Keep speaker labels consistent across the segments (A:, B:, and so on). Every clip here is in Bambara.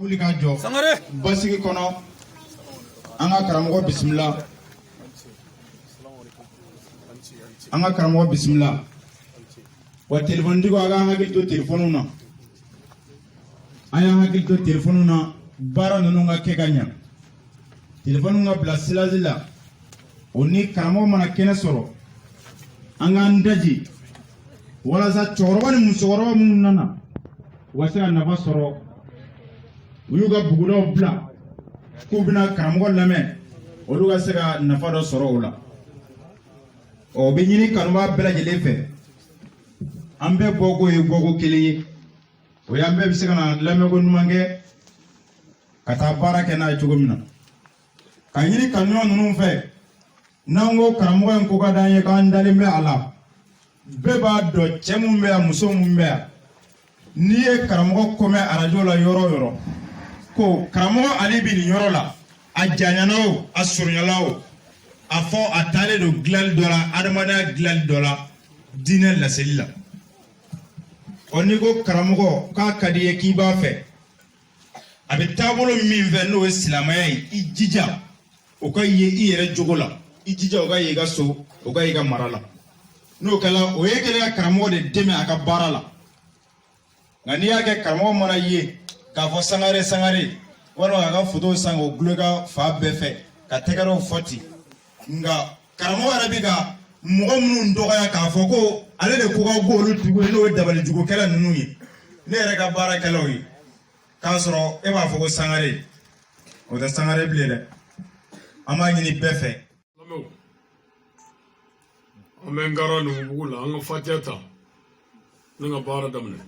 A: wuli ka jɔ basigi kɔnɔ an ka karamɔgɔ bisimila an ka karamɔgɔ bisimila wa telefonitigi a ka hakili to telefoniw na an y'an hakili to telefoniw na baara ninnu ka kɛ ka ɲa telefoniw ka bila silasi la o ni karamɔgɔ mana kɛnɛ sɔrɔ an k'an daji walasa cɛkɔrɔba ni musokɔrɔba minnu nana u ka se ka nafa sɔrɔ u y'u ka bugudaw bila k'u bɛna karamɔgɔ lamɛn olu ka se ka nafa dɔ sɔrɔ o la o bɛ ɲini kanubaa bɛɛ lajɛlen fɛ an bɛɛ bɔko ye bɔko kelen ye o y'an bɛɛ bɛ se ka na lamɛnko ɲuman kɛ ka taa baara kɛ n'a ye cogo min na ka ɲini kanuya ninnu fɛ n'an ko karamɔgɔ in ko ka d'an ye k'an dalen bɛ a la bɛɛ b'a dɔn cɛ mun bɛ yan muso mun bɛ yan n'i ye karamɔgɔ kɔmɛ arajo la yɔrɔ o yɔrɔ ko karamɔgɔ ale bɛ nin yɔrɔ la a janyana o a surunyala o a fɔ a taalen don dilanli dɔ la adamadenya dilanli dɔ la diinɛ laseli la ɔ n'i ko karamɔgɔ k'a ka di i ye k'i b'a fɛ a bɛ taabolo min fɛ n'o ye silamɛya ye i jija o ka ye i yɛrɛ jogo la i jija o ka ye i ka so o ka ye i ka mara la n'o kɛla o ye kɛlen ka karamɔgɔ de dɛmɛ a ka baara la nka n'i y'a kɛ karamɔgɔ mana ye k'a fɔ sangare sangare walima k'a ka foto san k'o gulon i ka fa bɛɛ fɛ ka tɛgɛrɛw fɔ ten nka karamɔgɔ yɛrɛ bɛ ka mɔgɔ minnu dɔgɔya k'a fɔ ko ale de ko ka go olu tigiw ye n'o ye dabalijugukɛla ninnu ye ne yɛrɛ ka baarakɛlaw ye k'a sɔrɔ e b'a fɔ ko sangare o tɛ sangare bilen dɛ an b'a ɲini bɛɛ fɛ.
B: an bɛ n gara Numubugu la an ka fatiya ta ne ka baara daminɛ.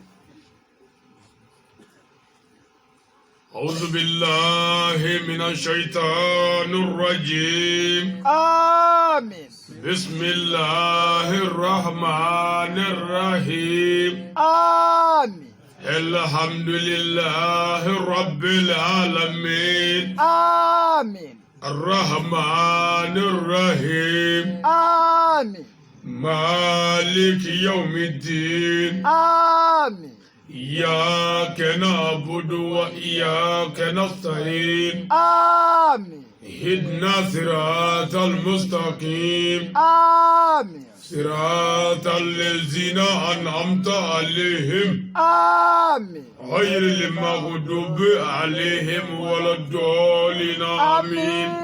B: أعوذ بالله من الشيطان الرجيم
C: آمين
B: بسم الله الرحمن الرحيم
C: آمين
B: الحمد لله رب العالمين
C: آمين
B: الرحمن الرحيم
C: آمين
B: مالك يوم الدين
C: آمين
B: إياك نعبد وإياك نستعين
C: آمين
B: اهدنا صراط المستقيم
C: آمين
B: صراط الذين أنعمت عليهم
C: آمين
B: غير المغضوب عليهم ولا الضالين آمين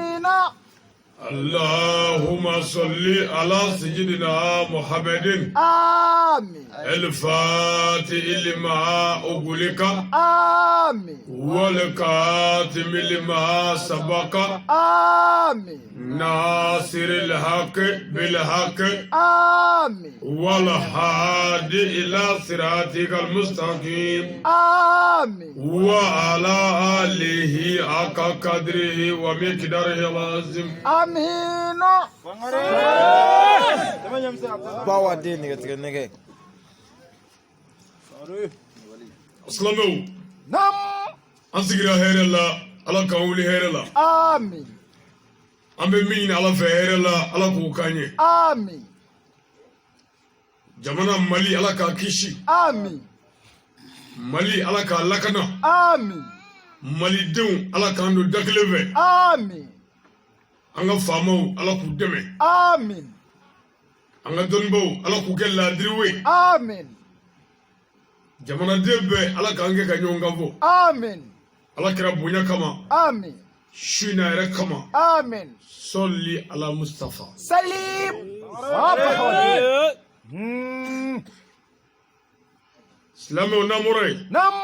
B: اللهم صل على سيدنا محمد
C: آمين
B: الفاتح لما أغلق
C: آمين
B: والكاتم لما سبق
C: آمين
B: ناصر الحق بالحق
C: آمين
B: والهادي إلى صراطك المستقيم
C: آمين
B: وعلى آله حق قدره ومقداره العظيم
C: آمين
D: bawa de nege
B: Aslamu
C: Nam
B: ansigira here la ala kan wuli here la
C: Amin
B: an bɛ min ɲini ala fɛ here la ala k'o k'an ye
C: Amin
B: jamana Mali ala k'a kisi
C: Amin
B: Mali ala k'a lakana
C: Amin
B: malidenw ala k'an don da kelen fɛ
C: Amin
B: an ka faamaw ala k'u dɛmɛ
C: Amin
B: an ka dɔnnibaw ala k'u kɛ laadiriw ye
C: Amin
B: jamanaden bɛɛ ala k'an kɛ ka ɲɔgɔn kan fɔ
C: Amin
B: ala kɛra bonya kama
C: Amin
B: su in na yɛrɛ kama
C: Amin
B: sɔli ala Mustafa
C: Salim
B: silamɛw namɔrɔ ye
C: Nam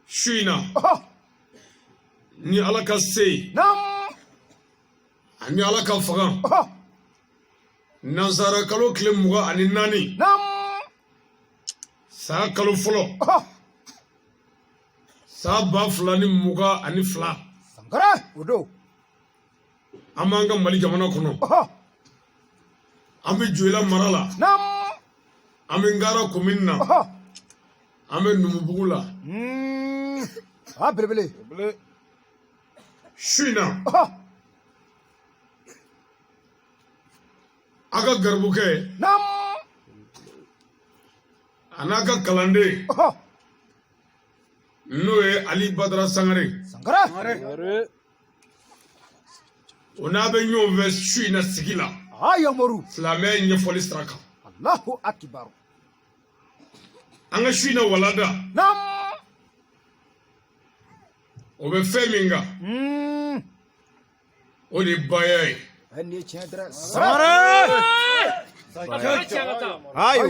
B: su in na
C: Oh
B: ni ala ka se ye
C: Nam
B: ani ala ka fanga
C: Oh
B: nansara kalo tile 24
C: Nam
B: saa kalo fɔlɔ
C: Oh
B: saa 2022
C: Sankara Udo
B: an b'an ka Mali jamana kɔnɔ
C: Oh
B: an bɛ Joyila mara la
C: Nam
B: an bɛ Ngara commune na
C: Oh
B: an bɛ Numubugu la
C: Ah belebele
B: su in na
C: Oh
B: a ka garibukɛ
C: Nam
B: a n'a ka kalanden
C: Oh
B: n'o ye Ali Badara Sangare.
C: Sangare.
B: O n'a bɛ ɲɔgɔn fɛ su in na sigi la.
C: Yamaru.
B: Silamɛ ɲɛfɔli sira kan.
C: Allahu Akbar.
B: An ka su in na walada.
C: Nam.
B: O bɛ fɛn min kan. O de ye baya ye.
D: Sangare.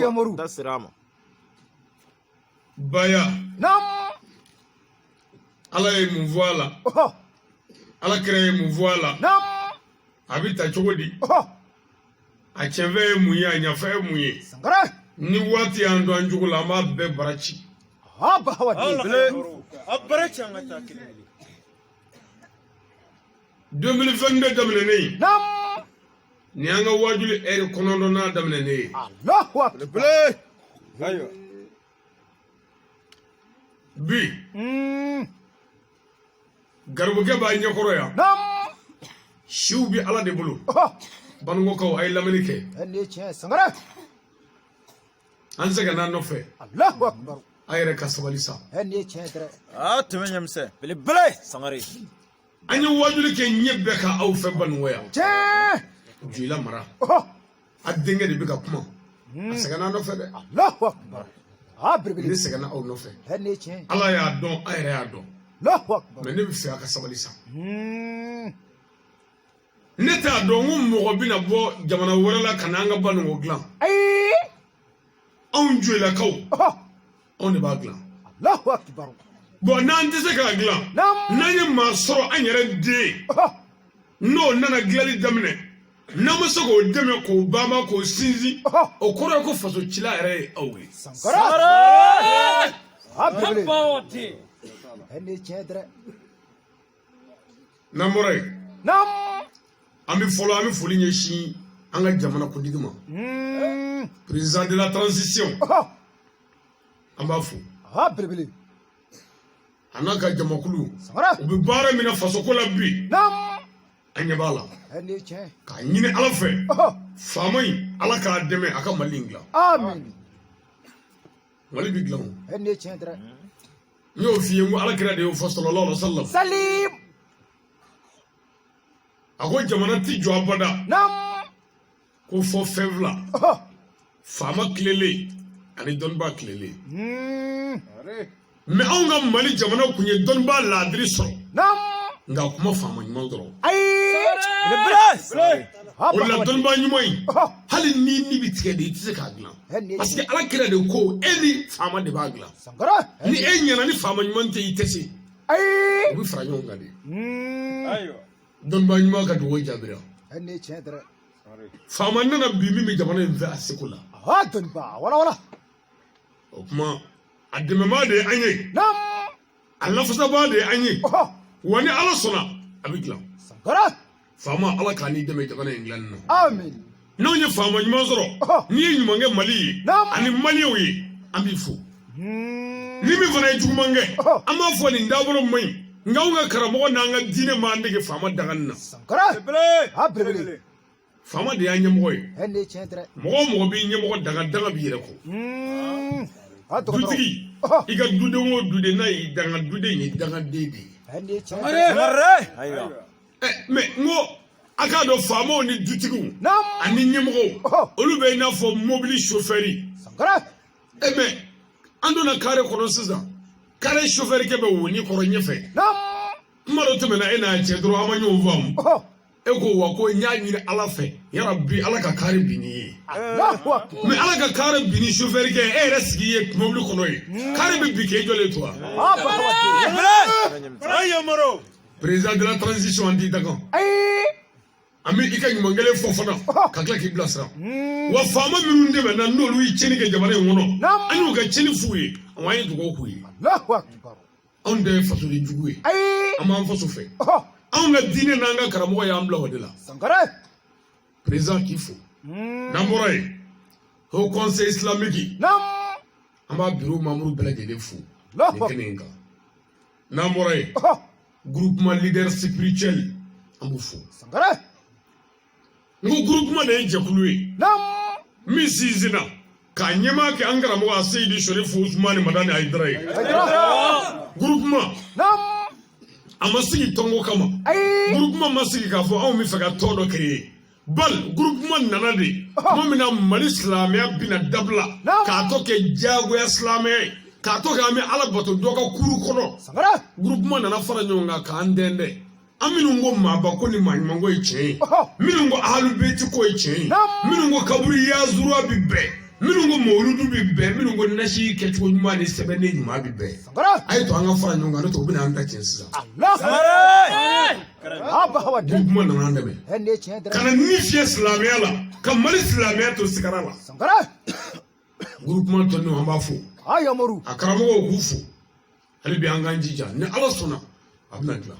C: Yamaru.
D: Da sira ma.
B: Baya.
C: Nam.
B: Ala ye mun fɔ a la. Ala kira ye mun fɔ a la.
C: Nam.
B: A bɛ ta cogo di? A tiɲɛfɛn ye mun ye, a ɲɛfɛn ye mun ye?
C: Sangare.
B: Ni waati y'an to an cogo la, an b'a bɛɛ bara ci.
C: Bahawa.
D: A bara ci an ka taa kelen.
B: 2022 daminɛnen.
C: Nam.
B: Ni an ka wajuli ɛri kɔnɔntɔnnan daminɛnen ye.
C: Allahu Akbar.
D: Ayiwa.
B: Bi. Garibukɛ b'a ɲɛkɔrɔ yan.
C: Nam.
B: Siw bɛ Ala de bolo. Banukokaw a ye lamɛnni kɛ.
C: Sangare.
B: An sɛgɛnna nɔfɛ.
C: Allahu Akbar.
B: A yɛrɛ ka sabali sa.
D: Tɛmɛ ɲɛmisɛn. Belebele Sangare.
B: An ye wajuli kɛ ɲɛ bɛɛ ka aw fɛ Banuko yan. Jula mara. A denkɛ de bɛ ka kuma. A sɛgɛnna nɔfɛ dɛ.
C: Allahu Akbar.
B: Ne sɛgɛnna aw nɔfɛ. Ala y'a dɔn, a yɛrɛ y'a dɔn. Mais ne bɛ fɛ a ka sabali sa. Ne t'a dɔn ko mɔgɔ bɛna bɔ jamana wɛrɛ la ka n'an ka Banuko dilan. Anw Joyilakaw, anw de b'a dilan. Bon n'an tɛ se k'a dilan, n'an ye maa sɔrɔ an yɛrɛ den n'o nana dilanli daminɛ, n'an ma se k'o dɛmɛ k'o banba k'o sinsin, o kɔrɔ ye ko faso cila yɛrɛ ye aw ye. N'an bɔra yen, an bɛ foli ɲɛsin an ka jamana kuntigi ma. Président de la transition. An b'a fo. A n'a ka jamakulu. U bɛ baara min na faso ko la bi. An ɲɛ b'a la. K'a ɲini Ala fɛ. Faama in Ala k'a dɛmɛ a ka Mali in dilan. Mali bɛ dilan o. N y'o f'i ye n ko Ala kira de y'o fɔ sallallahu alaihi wa sallam. A ko jamana ti jɔ abada. Ko fɔ fɛn fila. Faama tilelen ani dɔnnibaa tilelen. Mais anw ka Mali jamana kun ye dɔnnibaa laadiri sɔrɔ. Nka a kuma faama ɲuman dɔrɔn. O la dɔnnibaa ɲuman in hali ni bɛ tigɛ de i tɛ se k'a dilan. Parce que Ala kira de ko e ni faama de b'a dilan. Ni e ɲɛna ni faama ɲuman tɛ i tɛ se. U bɛ fara ɲɔgɔn kan de. Dɔnnibaa ɲuman ka dugawu jaabira. Faama nana bi min bɛ jamana in fɛ a seko la. O kuma a dɛmɛbaa de ye an ye. A lafasabaa de ye an ye. Wa ni Ala sɔnna a bɛ dilan. Faama Ala k'a n'i dɛmɛ jamana in dilanni na. N'anw ye faama ɲuman sɔrɔ, n'i ye ɲuman kɛ Mali ye ani Maliyɛnw ye, an b'i fo. Ni min fana ye juguman kɛ, an b'a fɔ nin taabolo man ɲi. Nka anw ka karamɔgɔ n'an ka diinɛ m'an dege faama dangani na. Faama de y'an ɲɛmɔgɔ ye. Mɔgɔ o mɔgɔ b'i ɲɛmɔgɔ danga b'i yɛrɛ kɔ. Dutigi, i ka duden o duden n'a y'i danga duden ye dangaden de ye. Mais n ko a k'a dɔn faamaw ni dutigiw ani ɲɛmɔgɔw olu bɛ i n'a fɔ mobili chauffeur. Mais an donna carré kɔnɔ sisan, carré chauffeur kɛ bɛ woni kɔrɔ ɲɛfɛ. Kuma dɔ tɛmɛna e n'a cɛ dɔrɔn an ma ɲɔgɔn faamu. E ko wa ko n y'a ɲini Ala fɛ yarabi Ala ka carré bin n'i ye. Mais Ala ka carré bin ni chauffeur kɛ e yɛrɛ sigi ye mobili kɔnɔ ye. Carré bɛ bin k'e jɔlen to wa? Président de la transition an t'i dakan. An bɛ i ka ɲuman kelen fɔ fana ka tila k'i bilasira. Wa faama minnu dɛmɛna n'olu ye tiɲɛni kɛ jamana in kɔnɔ, an y'u ka tiɲɛni f'u ye, an ye dugawu k'u ye. Anw tɛ fasoden jugu ye, an b'an faso fɛ. Anw ka diinɛ n'an ka karamɔgɔ y'an bila o de la. Président k'i fo. N'an bɔra yen, Haut Conseil islamique an b'a bureau membre bɛɛ lajɛlen fo nin kɛnɛ in kan. N'an bɔra yen, groupement leader spirituel an b'u fo. N ko groupement de ye jɛkulu ye min sinsinna k'a ɲɛmaa kɛ an karamɔgɔ Seyidi Sɛrifu Usumani Madani Hayidara ye. Groupement amasigi tongo kama groupement masigi ka fo aw mi fe ka todo créer bal groupement nana de momina mali islamia bina dabla ka to ke jago islamia ka to ga mi ala bato doka kuru kono groupement nana fara nyonga ka andende aminu ngo maba ko ni manyango iche minu ngo alu beti ko iche minu ngo kaburi ya zuru abibe minu ngo moludu bibe minu ngo nashi ketu nyuma ni sebene nyuma bibe ay to anga fara nyonga no to bina anda chensa groupement nana ndebe kana ni fie islamia la kamali islamia to sikarala groupement to no ambafu
C: Ayamoru.
B: Akaramo okufu. Ali bi anga njija. Ne ala sona. Abna gla.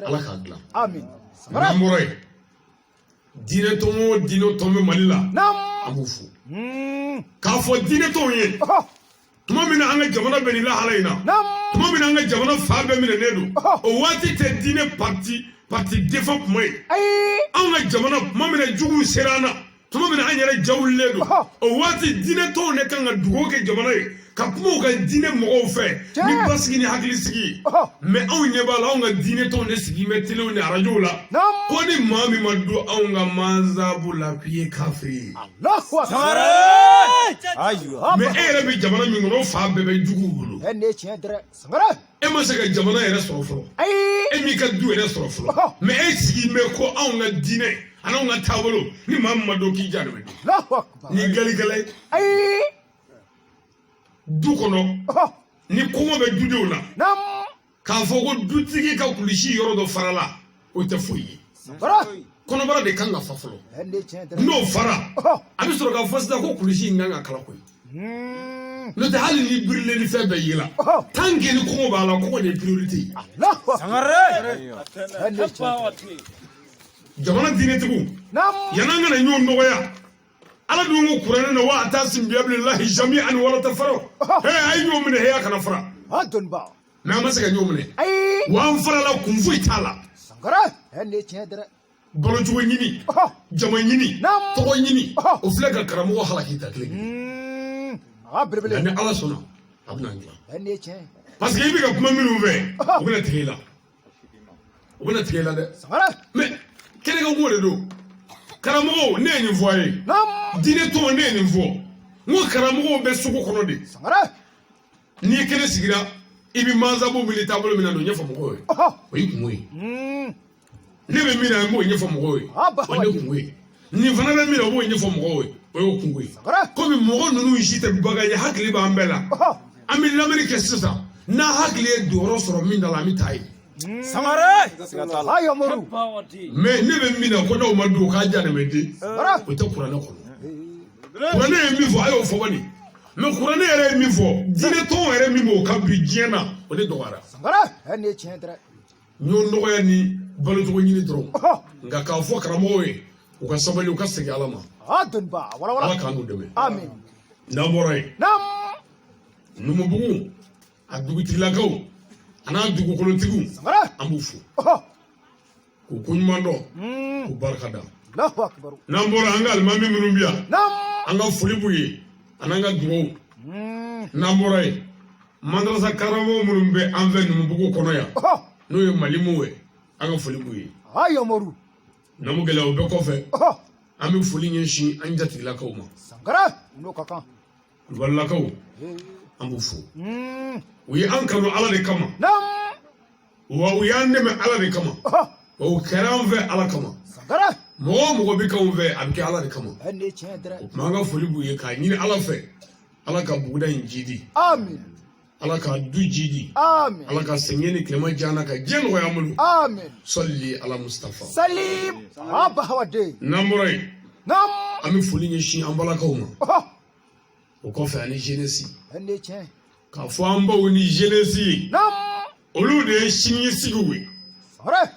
B: Ala ka gla.
C: Amin.
B: Namore. Dine tomo dino tomo malila.
C: Nam.
B: Amufu. Ka fo dine to ye. Tuma mina anga jamana benila halaina.
C: Nam.
B: Tuma mina anga jamana fa be mina nedo. O wati te dine parti développement. Anga jamana tuma mina jugu serana. Tuma mina anyere jawledo. O wati dine to ne kanga dugo ke jamana ye. Kapmo ka dine mo fe ni basigi ni hakili sigi mais on nyebala on ga dine to ne sigi metelo ni arajo la ko ni mami madu on ga manzabu la pied café
C: Allahu akbar
D: ayo
B: mais ere bi jamana mi ngono fa bebe jugu bulu
C: sangara
B: e ma se ga jamana ere soro folo e mi ka du ere soro folo mais e sigi me ko on ga dine ana on ga tabolo ni mami madu ki jarbe
C: Allahu akbar
B: ni gali gali du kono ni komo be dudew la
C: nam
B: ka fogo dutigi ka kulishi yoro do farala o te foyi kono bara de kanga fafolo no fara abi soro ka fosda ko kulishi nganga kala koy no te hali ni brille ni fe be yila tanke ni komo bala ko de priority jamana dine tugu yananga na nyon noya ala dungu kurane na wa atasim bi ablillahi jami'an wala tafaru ay nyom ne ya kana fara
C: adun ba
B: na masaka nyom ne wa an fara la kunfu itala
C: sangara
B: bolo jugo nyini jama nyini to nyini o flega karamo halaki takle
C: abrebele
B: ne ala sona abna ngla parce que ibi ka kuma minu ve o bena tigela de
C: sangara
B: mais kene ga ngore do karamo ne ni voye dine to ne ni vo ngo karamo be suko kono de
C: sangara
B: ni kene sigira ibi manzabo militabolo mina no nyefo mo o yikumwe ne be mina mo nyefo mo o ne kumwe ni fana be mina mo nyefo mo o yokumwe ko mi mo nunu jite bagaye hakli ba ambela ami l'Amérique sisa na hakli doro soro min dala mi tai
D: samare
C: ayamoru
B: mais ne be mina ko na o madu ka jana medi o te kurana ko kurana e mi fo ayo fo bani mais kurana ere mi fo dine ton ere mi mo ka bi jena o de dogara
C: sangara
B: nyo no ya ni balo to nyini dro nga ka fo karamo e o ka sabali o ka sege alama
C: adun ba wala
B: ala kanu deme
C: amin
B: na boray
C: nam
B: numu bugu aduguti lakaw ana dugu kolontigu
C: sangara
B: ambufu ko kunyumando ko barkada
C: Allahu akbar
B: na bora anga almami munumbia
C: nam
B: anga fulibuye ananga dugo na boray madrasa karamo munumbe anve numu bugu kono ya no ye malimuwe anga fulibuye
C: ayamoru
B: namu gela o be ko fe ami fuli nyeshi anjati lakaw ma
C: sangara no kaka
B: walla kaw ambufu wi ankanu ala de kama
C: nam
B: wa wi andeme ala de kama o karam ala kama
C: sangara
B: mo bi kaw ve abke ala de kama manga fuli buye ka nyini ala fe ala ka buguda injidi
C: amin
B: ala ka du jidi
C: amin
B: ala ka senyeni klema jana ka jen ko yamulu
C: amin
B: salli ala mustafa
C: salim aba hawade
B: namurai
C: nam
B: ami fuli nyeshi ambala kawma o ko fe ani jenesi ka fo amba woni jenesi
C: nam
B: olu de shini siguwe
C: sangara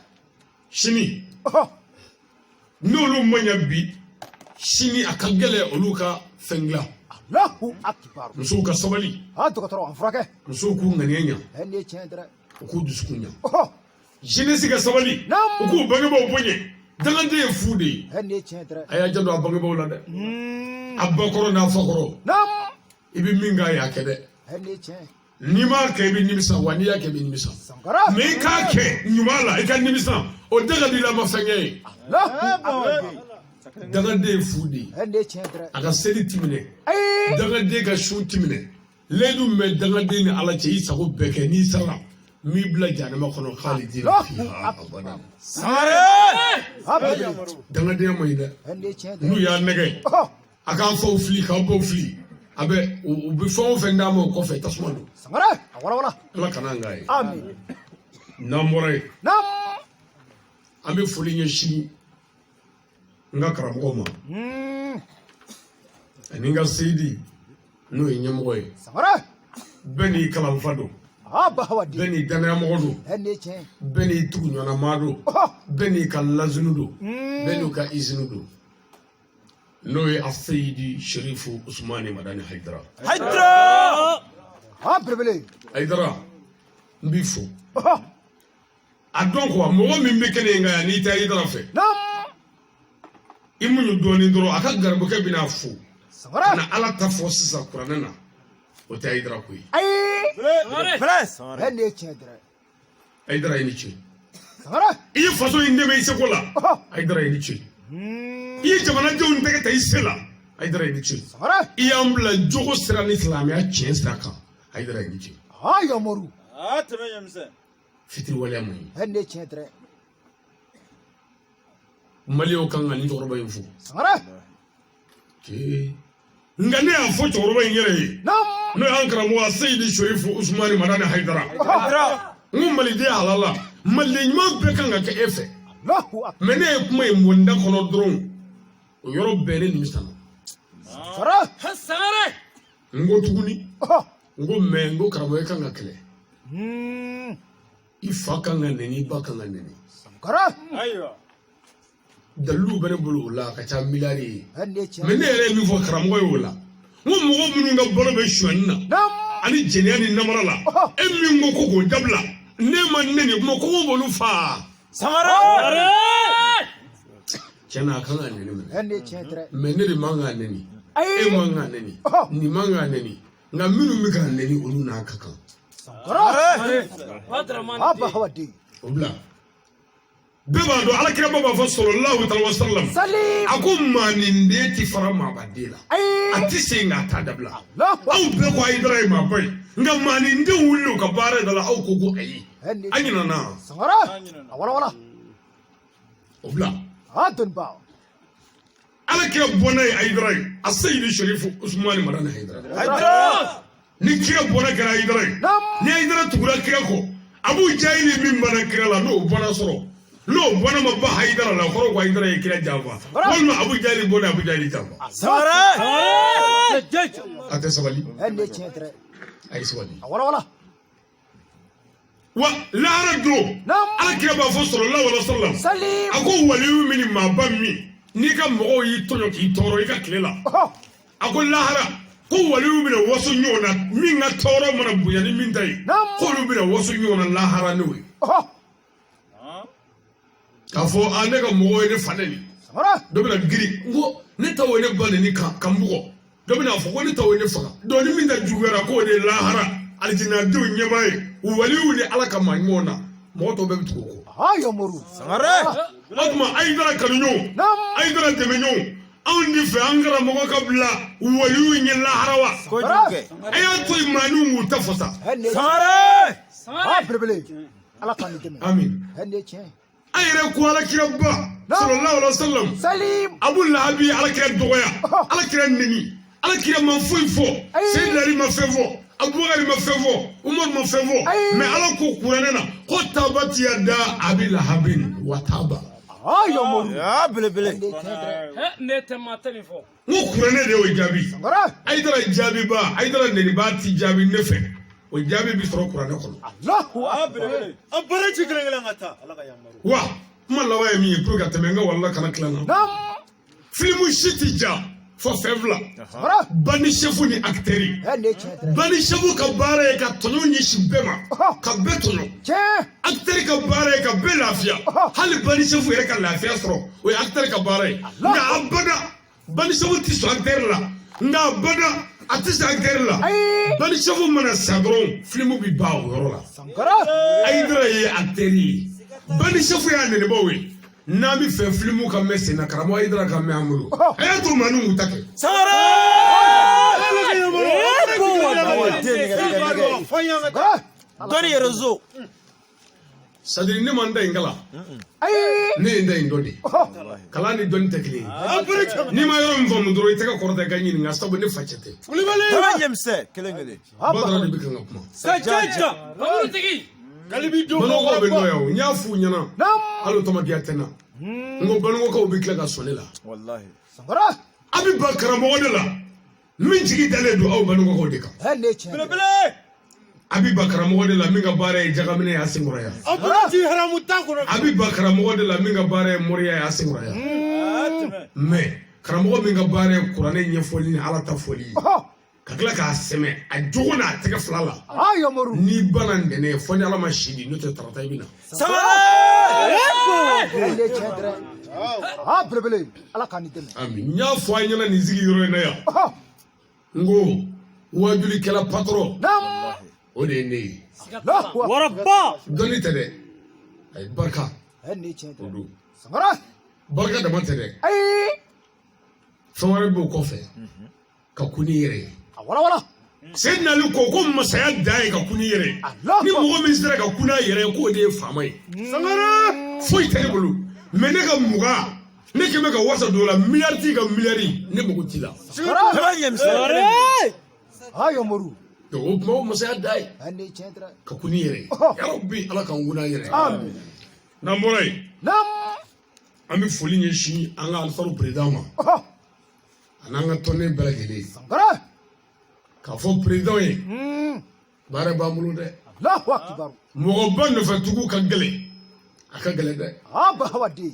B: shini nolu manya bi shini akagele olu ka fengla
C: Allahu akbar
B: musu ka sabali
C: adu katoro afrake
B: musu ku nganyanya ku duskunya jenesi ka sabali ku bange ba bonye dangande e fude aya jando abange ba wala de abakoro na fakoro
C: nam
B: ibi minga ya kede ni ma ke bi nimisa wani ya ke bi nimisa
C: Sangara.
B: me ka ke nyumala e ka nimisa o daga di la mafenge daga de fudi
C: Ende chendra.
B: aga seli timine
C: Ay.
B: daga de ka shu timine ledu me daga de ni ala ce isa ko beke ni sara mi bla jana ma kono khalidina fiha abada
D: Sangare.
B: daga de mo ida
C: Ende chendra.
B: nu ya nege
C: Oh.
B: aka fo fli ka bo fli abe o bi fo fe ndamo ko fe tasmando
C: Sangara. Wala.
B: ala kana ngai
C: Amin.
B: namore
C: Nam.
B: ambe foli nyeshi nga karamɔgɔ ma ani nga seyidi n'o ye ɲɛmɔgɔ ye
C: Sangara.
B: bɛɛ n'i kalanfa don
C: Abahawadi.
B: bɛɛ n'i danayamɔgɔ don
C: Ende chen.
B: bɛɛ n'i tuguɲɔgɔnma don bɛɛ n'i ka lazinu don bɛɛ n'u ka izinu don n'o ye a seyidi sherifu usmani madani hayidara
D: Haydra.
C: Brebele.
B: hayidara n b'i fo
C: Oh.
B: a dɔn kuwa mɔgɔ min bɛ kɛnɛ in kan yan n'i tɛ hayidara fɛ
C: Nam.
B: i muɲu dɔɔnin dɔrɔn a ka garibukɛ bɛna fo
C: Sangara.
B: na ala ta fɔ sisan kuranɛ na o tɛ hayidara ko ye
C: Ay.
D: Press. Sangare.
C: Ende chendra.
B: hayidara ye ni ce
C: Sangara.
B: i ye faso in dɛmɛ i seko la
C: Oh.
B: hayidara ye ni ce i ye jamanadenw tɛgɛ ta i se la hayidara ye ni ce
C: Sangara.
B: i y'an bila jogo sira ni silamɛya tiɲɛ sira kan hayidara ye ni ce
C: Yomoru.
D: Tɛmɛ ɲɛmisɛn.
B: fitiri waleya man ɲi
C: Ende chendra.
B: maliyɛnw kan ka nin cɛkɔrɔba in fo
C: Sangara.
B: nka ne y'a fɔ cɛkɔrɔba in yɛrɛ ye
C: Nam.
B: n'o y'an karamɔgɔ seyidi shoyifu usumani madani hayidara
D: Haydra.
B: n ko maliden halala maliden ɲuman bɛɛ kan ka kɛ e fɛ
C: Allahu akbar.
B: mɛ ne ye kuma in bɔ n da kɔnɔ dɔrɔn o yɔrɔ bɛɛ ne nimisa la
C: Sangara.
B: n ko tuguni
C: Oh.
B: n ko mɛ n ko karamɔgɔ kan ka kɛlɛ
C: Hmm.
B: i fa kan ka nɛni i ba kan ka nɛni
C: Sangara.
D: Ayiwa.
B: dalilu bɛ ne bolo o la a ka ca miliyari ye
C: Ende
B: mɛ
C: chendra.
B: ne yɛrɛ ye min fɔ karamɔgɔ ye o la n ko mɔgɔ minnu ka balo bɛ suɲɛni na
C: Nam.
B: ani jɛnɛya ni namara la e min ko ko k'o dabila ne ma nɛni kuma ko k'o b'olu fa
D: Sangare.
B: tiɲɛna a kan ka nɛni minɛ
C: Ende chendra.
B: mɛ ne de man ka nɛni
C: Ay.
B: e man ka nɛni nin man ka nɛni nka minnu bɛ ka nɛni olu n'a ka kan
C: Sangara. Abahawadi.
B: o bila bɛɛ b'a dɔn alakira ba b'a fɔ sallallahu alaihi wa sallam
C: Salim.
B: a ko maa nin den ti fara maabaden la
C: Ay.
B: a ti se nka a t'a dabila
C: Allahu
B: aw bɛɛ ko Hayidara ye maaba ye nka maa nin den wulila u ka baara da la aw ko ko ayi
C: Ende.
B: an ɲinana
C: Sangara. Wala.
B: o bila
C: Adunba.
B: alakira bɔnna ye Hayidara ye a seyidi sherifu usumani madani hayidara
D: Haydra.
B: ni kira bɔnna kɛra Hayidara ye
C: Nam.
B: ni Hayidara tugura kira kɔ Abu Jahili min bana kira la n'o bɔnna sɔrɔ n'o bɔnna ma ba Hayidara la o kɔrɔ ko Hayidara ye kira janfa walima Abu Jahili bɔnna Abu Jahili janfa
D: Sangare.
B: a tɛ sabali
C: Ende chendra.
B: a ye sabali
C: Wala.
B: wa lahara don
C: Nam.
B: alakira b'a fɔ sallallahu alaihi wa sallam
C: Salim.
B: a ko waliyu min ni maaba min n'i ka mɔgɔw y'i tɔɲɔ k'i tɔɔrɔ i ka tile la
C: Oh.
B: a ko lahara ko waliyu bɛna waso ɲɔgɔn na min ka tɔɔrɔ mana bonya ni min ta ye
C: Nam.
B: k'olu bɛna waso ɲɔgɔn na lahara n'o ye
C: Oh.
B: k'a fɔ a ne ka mɔgɔw ye ne fa nɛni
C: Sangara.
B: dɔ bɛna giri n ko ne ta o ye ne ba nɛni ka n bugɔ dɔ bɛna fɔ ko ne ta o ye ne faga dɔn ni min ta juguyara k'o de ye lahara alijinadenw ɲɛbaa ye waliyu ni ala ka maa ɲumanw na mɔgɔ tɔw bɛɛ bɛ tugu o kɔ
C: Yomoru.
D: Sangare.
B: o tuma Hayidara kanuɲɔgɔnw
C: Nam.
B: Hayidara dɛmɛɲɔgɔnw anw de fɛ an karamɔgɔ ka bila waliyu ɲɛ lahara wa
D: Kojugu kɛ.
B: a y'a to yen maaniw k'u ta fɔ sa
C: Ende.
D: Sangare.
C: Brebele. Ala kan deme.
B: amin
C: Ende chen.
B: an yɛrɛ ko alakira ba sallallahu alaihi wa sallam
C: Salim.
B: Abu Lahabi ye alakira dɔgɔya alakira nɛni alakira ma foyi fɔ Seydina Ali ma fɛn fɔ Abubakari ma fɛn fɔ Umaru ma fɛn fɔ mɛ ala ko kuranɛ na ko tabati yada Abi Lahabin wa taba
C: Yomoru.
D: Ya belebele.
C: Ende chendra.
E: Ne tɛ maa tɛ nin fɔ.
B: n ko kuranɛ de y'o jaabi
C: Sangara.
B: Hayidara jaabi ba Hayidara nɛniba ti jaabi ne fɛ o jaabi bi sɔrɔ kuranɛ kɔnɔ
C: Allahu
D: Ya
C: akbar.
D: belebele. An bɛɛ ci kelen ka taa. Ala ka yamaru.
B: wa kuma laban ye min ye pour que ka tɛmɛ n ka walala kana tila na
C: Nam.
B: filimu si ti ja fɔ fɛn fila
C: Sangara.
B: bani sefu ni akitɛri
C: Ende chendra.
B: bani sefu ka baara ye ka tɔɲɔ ɲɛsin bɛɛ ma ka bɛɛ tɔɲɔ
C: Chen.
B: akitɛri ka baara ye ka bɛɛ lafiya hali bani sefu yɛrɛ ka lafiya sɔrɔ o ye akitɛri ka baara ye nka abada bani sefu ti sɔn akitɛri la nka abada artiste acteur la bani chef mana sadron film bi ba o yoro la
C: Sankara.
B: Aïdara ye acteur yi bani chef ya ne bawe na mi fe film ka messe na karamo Aïdara ka me amuru e to manu mutake
D: Sangare! Doni rezo.
B: sadiri ne manda ingala ne inda indodi kala ni doni tekli ni ma yoro mfo mudro iteka korda ganyi ni ngasto ne fachete
D: Kama yemse kelengede.
B: badra de bikanga kuma
D: Sajaja.
B: kalibi do no ko be noyo nyafu nyana alo to magiatena ngo banu ko bi kla sonela
D: Wallahi.
C: Sankara.
B: abi bakara mo la min jigi dale do aw banu ko de ka
C: Hende chen.
B: abi bakara mo la min ga bare jagamine ya singoraya
D: Abati haramu tankuro.
B: abi bakara mo la min ga bare moriya ya singoraya mais karamo min ga bare qur'ane nyefoli ni ala ta foli kakla ka seme a jogona tege flala
C: Ayo moru.
B: ni banan de ne foni ala mashidi no te tarata ibina
D: Sangare!
C: Hende chen dre. Brebele. Ala kanite me.
B: ami nya fo anyana ni zigi yoro na ya ngo wajuli kala patro
C: Nam.
B: o de ne
C: La.
D: Warabba.
B: doni tede ay barka
C: Hende chen dre.
B: odu
C: Sankara.
B: barka da mantede
C: Ay.
B: faware bo kofe ka kuni yere
C: Wala wala.
B: sayyidina ali ko masaya dai ka kuni yere
C: Allah.
B: ni mo min sira ka kuna yere ko de famai sangara foi tebulu mene ka muga ne keme ka wasa dola miliyardi ka miliyari ne mo tila
C: Sankara.
D: Kama yemse.
C: Ayo moru.
B: to o mo masaya dai
C: Hende chen dre.
B: ka kuni yere ya rabbi ala kan guna yere
C: Amen.
B: na morai
C: Nam.
B: ami foli nye shi an ga alfaru president ma anan ga tonne belagele
C: Sankara.
B: ka fo president ye bare ba mulu de
C: Allahu akbar.
B: mo ban no fatugu ka gele aka gele de
C: Aba hawadi.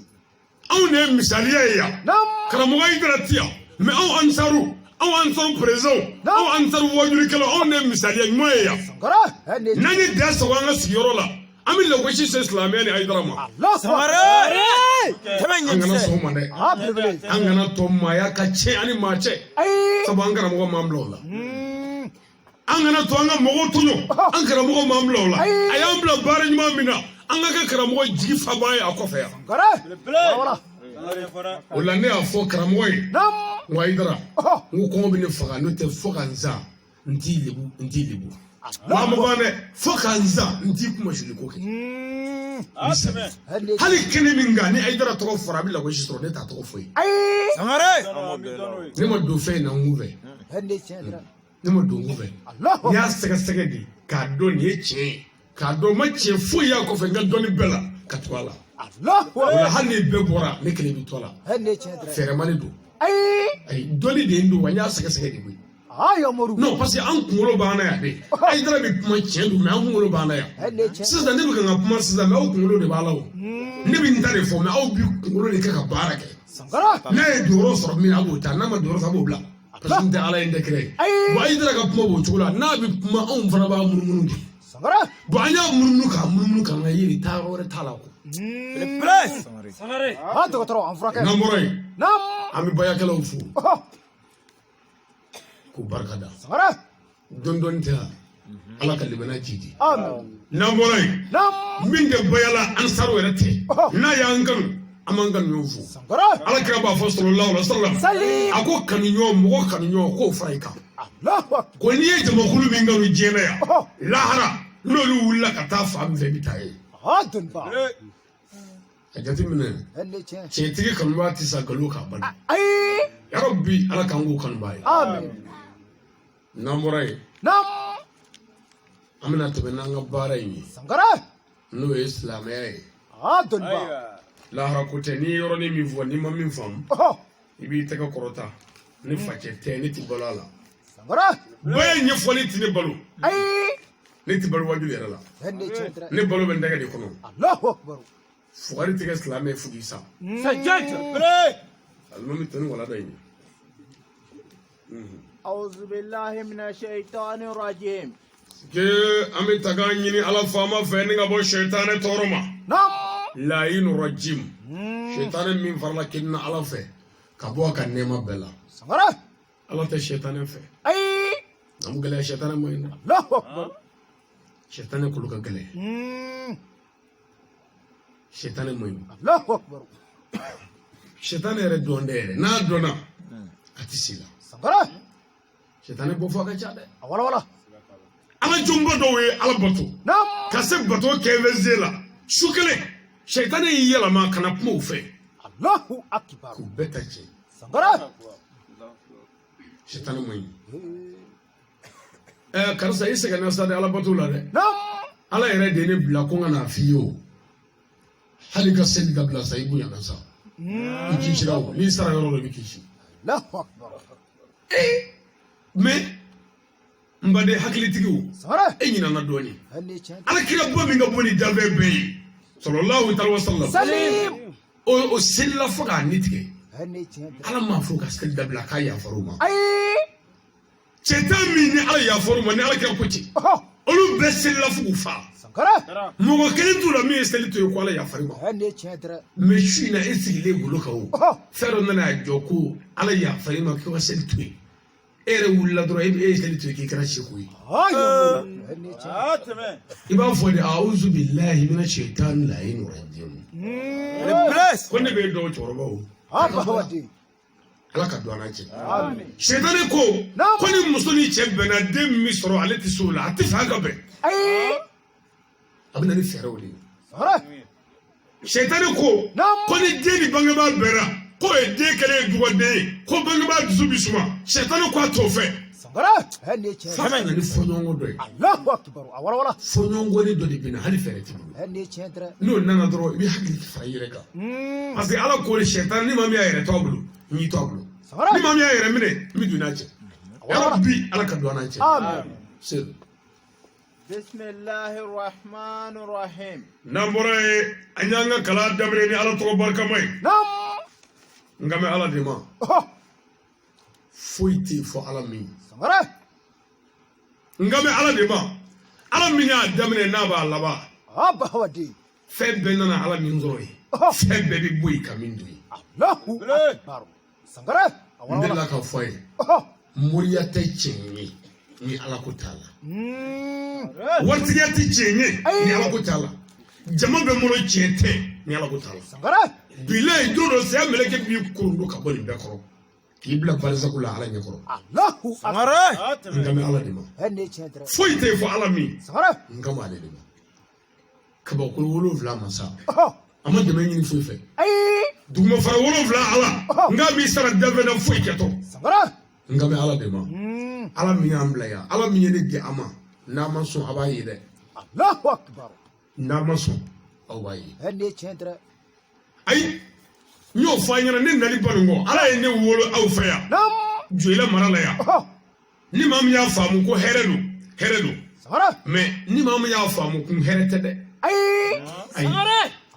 B: aw ne misaliya ya
C: Nam.
B: karamoga idratiya me aw ansaru president aw ansaru wajuri kala aw ne misaliya moya
C: Sankara. Hende chen.
B: nani da sawanga sigiro la ami lagoshi se islamiyya ne aidrama
C: Allah.
D: Sangare! Kama
B: an gana
D: yemse.
B: so mane
C: Brebele.
B: an gana to maya ka ce ani ma ce
C: Ay.
B: sabu an karamoga mamlo la an gana to an ga mogo tunyo an karamoga mamlo la ayan bla bare nyuma mina an ga karamoga jigi fa baye akofa ya
C: Sankara. Wala wala.
B: o la ne a fo karamoga ye
C: Nam.
B: wa idra ngo ko bi ne faga no te fo kan za nti libu ma mo ba ne fo kan za nti kuma shi ko ke
C: Hende.
B: hali kene min ga ni aidara to fora bi la ko shi ne ta to fo yi
C: Ay.
D: Sangare!
B: ne ma do fe na nguve
C: Hende chen dre.
B: ne ma do nguve
C: Allah.
B: ya sega sega di ka do ni che ka do ma che fo ya ko fe ngal do ni bela ka to ala
C: Allah.
B: wala hali be bora ne kele bi to la
C: Hende chen dre.
B: fere mani do
C: Ay.
B: ay do ni de ndo wa ya sega sega di bi
C: Ayo moru.
B: non parce que an kunkolo bana ya de aidara bi kuma che do me an kunkolo bana ya
C: Hende chen.
B: sisan ne bɛ ka n ka kuma sisan mɛ aw kunkolo de b'a la o ne bɛ n ta de fɔ mɛ aw bi kunkolo de kɛ ka baara kɛ
C: Sankara.
B: n'a ye donyɔrɔ sɔrɔ min na a b'o ta n'a ma donyɔrɔ sɔrɔ a b'o bila parce que n tɛ ala ye n tɛ kira ye bon a y'i ka kuma b'o cogo la n'a bɛ kuma anw fana b'a munumunu de
C: Sankara.
B: bon an y'a munumunu k'a munumunu k'an ka yiri taa yɔrɔ wɛrɛ t'a la ko
D: Place.
C: Dɔgɔtɔrɔ an furakɛ.
B: n'an bɔra yen
C: Nam.
B: an bɛ bayakɛlaw fo k'u barika da
C: Sankara.
B: dɔɔni dɔɔni tɛ wa ala ka limaniya ji di
C: Amen.
B: n'an bɔra yen
C: Nam.
B: min tɛ bayala an saro yɛrɛ tɛ n'a y'an kanu an b'an kanu ɲɔgɔn fo.
C: Sankara.
B: ala kira b'a fɔ sallallahu alaihi wasallam
C: Sali.
B: a ko kanuɲɔgɔn mɔgɔ kanuɲɔgɔn k'o fara i kan
C: Allahu akbar.
B: ko n'i ye jamakulu min kanu diɲɛ yan lahara n'olu wulila ka taa fan min fɛ i bɛ taa ye
C: Dunba.
B: a jateminɛ
C: Hende chen.
B: tiɲɛtigi kanuba tɛ sa nkalon k'a bali
C: Ay.
B: yɔrɔ bi ala k'an k'o kanuba ye
C: Amen.
B: n'an bɔra yen
C: Nam.
B: an bɛna tɛmɛ n'an ka baara in ye
C: Sankara.
B: n'o ye silamɛya ye
C: Dunba.
B: lahara ko tɛ n'i ye yɔrɔnin min fɔ n'i ma min faamu i b'i tɛgɛ kɔrɔta ni facɛ tɛ ne tɛ balo a la
C: Sankara.
B: bɛɛ ɲɛfɔli tɛ ne balo
C: Ay.
B: ne tɛ balo waju yɛrɛ la
C: Hende chen dre.
B: ne balo bɛ n tɛgɛ de kɔnɔ
C: Allahu akbar.
B: fugari tɛ kɛ silamɛ ye fo k'i sa
D: Sajaja.
B: alimami tɔni wala dɔ in
E: أعوذ بالله من الشيطان الرجيم
B: ke an bɛ taga ɲini ala faama fɛ ni ka bɔ sɛtanɛ tɔɔrɔ ma
C: Nam.
B: layinu rajim sɛtanɛ min farala kini na ala fɛ ka bɔ a ka nɛɛma bɛɛ la
C: Sankara.
B: ala tɛ sɛtanɛ fɛ
C: Ay.
B: amu gele shetane moy na
C: Allahu akbar.
B: shetane ko luka gele shetane moy
C: Allahu akbar.
B: shetane re dondere na dona atisila
C: Sangara.
B: shetane bo fo ka chade
C: Wala.
B: ala jumbo do we ala bato
C: Nam.
B: kase bato kevezela shukele shetane yela ma kana kuma fe
C: Allahu akbar.
B: ku betache
C: Sangara.
B: shetane moy karisa ise kana sade ala bato la de
C: Nam.
B: ala yɛrɛ de ne bila ko ŋa na fi o hali ka seli ka bila sa i bonya na sa i kisira o n'i sara yɔrɔ dɔ i kisi
C: Allahu akbar.
B: mais n baden hakilitigi o
C: Sangara.
B: e ɲinana dɔɔni
C: Hani chan.
B: ala kira bɔ min ka bɔ ni danfɛn bɛɛ ye sallallahu alaihi wa sallam
C: Salim.
B: o selila fo k'a ni tigɛ
C: Hani chan.
B: ala m'a fɔ ka seli dabila k'a yafar'u ma
C: Ay.
B: cɛtan min ni ala yafar'u ma ni ala kira ko ten
C: Oh.
B: olu bɛɛ selila fo k'u fa
C: Sangara.
B: mɔgɔ kelen t'u la min ye seli to ye ko ala yafar'u ma
C: Hani chan.
B: mais su in na e sigilen bolo kan o
C: Oh.
B: fɛn dɔ nana jɔ ko ala yafari ma k'i ka seli to yen e yɛrɛ wulila dɔrɔn e ye seli to yen k'i kɛra seko ye
C: Ayo. Hani chan.
D: Ah, tɛmɛ.
B: i b'a fɔ de a'uzu billahi mina shaitani la'in rajim
D: Le prince.
B: ko ne bɛ dɔw cɛkɔrɔba o
C: Abawadi.
B: ala ka don an cɛ
C: Amen.
B: shaitani ko ko ni muso ni cɛ bɛnna den min sɔrɔ ale tɛ se o la a tɛ fɛ a ka bɛn
C: Ay.
B: a bɛ na ni fɛɛrɛw de ye
C: Sangara.
B: shaitani ko ko ni den ni bangebaa bɛnna ko ye den kɛlen ye dugawuden ye ko bangebaa dusu bi suma shaitani ko a t'o fɛ
C: Sangara. Hani chan.
B: f'a ka na ni fɔɲɔgɔnkɔ dɔ ye
C: Allahu akbar. Wala.
B: fɔɲɔgɔnkɔni dɔ de bɛ na hali fɛɛrɛ tɛ bolo
C: Hani chan.
B: n'o nana dɔrɔn i bɛ hakili fara i yɛrɛ kan parce que ala ko sɛtan ni maa min y'a yɛrɛ to a bolo n y'i to a bolo ni maa min y'a yɛrɛ minɛ n bɛ don n'a cɛ yɔrɔ bi ala ka don n'a cɛ
C: Amen.
B: se
E: بسم الله الرحمن الرحيم
B: n'an bɔra ye an y'an ka kalan daminɛ ni ala tɔgɔ barikama ye
C: Nam.
B: nka mɛ ala de ma
C: Oh.
B: foyi tɛ fɔ ala min
C: Sangara.
B: nka mɛ ala de ma ala min y'a daminɛ n'a b'a laban
C: Abawadi.
B: fɛn bɛɛ nana ala min sɔrɔ ye fɛn bɛɛ bɛ bɔ yen ka min don ye
C: Allahu akbar. Sangara.
B: n delila ka fɔ a ye
C: Oh.
B: moriya tɛ tiɲɛ ye ni ala ko t'a la waritigiya tɛ tiɲɛ ye ni ala ko t'a la jama bɛ n bolo tiɲɛ tɛ ni ala ko t'a la
C: Sangara.
B: bilayi don dɔ saya mɛlɛkɛ b'i koron ka bɔ nin bɛɛ kɔrɔ k'i bila barisaku la ala ɲɛkɔrɔ
C: Allahu akbar.
D: Mara. Ah,
B: n ka
D: tɛmɛ.
B: mɛ ala de ma
C: Hani chan.
B: foyi tɛ fɔ ala min
C: Sangara.
B: n ka mɛ ale de ma kabakolo 7 ma sa
C: Oh.
B: a ma dɛmɛ ɲini foyi fɛ
C: Ay.
B: dugumafara 7 ala n k'a b'i sara danfɛn na foyi kɛtɔ
C: Sangara.
B: n ka mɛ ala de ma ala min y'an bila yan ala min ye ne di a ma n'a ma sɔn a b'a ye dɛ
C: Allahu akbar.
B: n'a ma sɔn aw b'a ye
C: Hani chan.
B: ayi n y'o fɔ an ɲɛna ne nali bani kɔ ala ye ne wolo aw fɛ yan
C: Nam.
B: joyila mara la yan
C: Oh.
B: ni maa min y'a faamu ko hɛrɛ don hɛrɛ don
C: Sangara.
B: mais ni maa min y'a faamu kun hɛrɛ tɛ dɛ
C: Ay.
B: ayi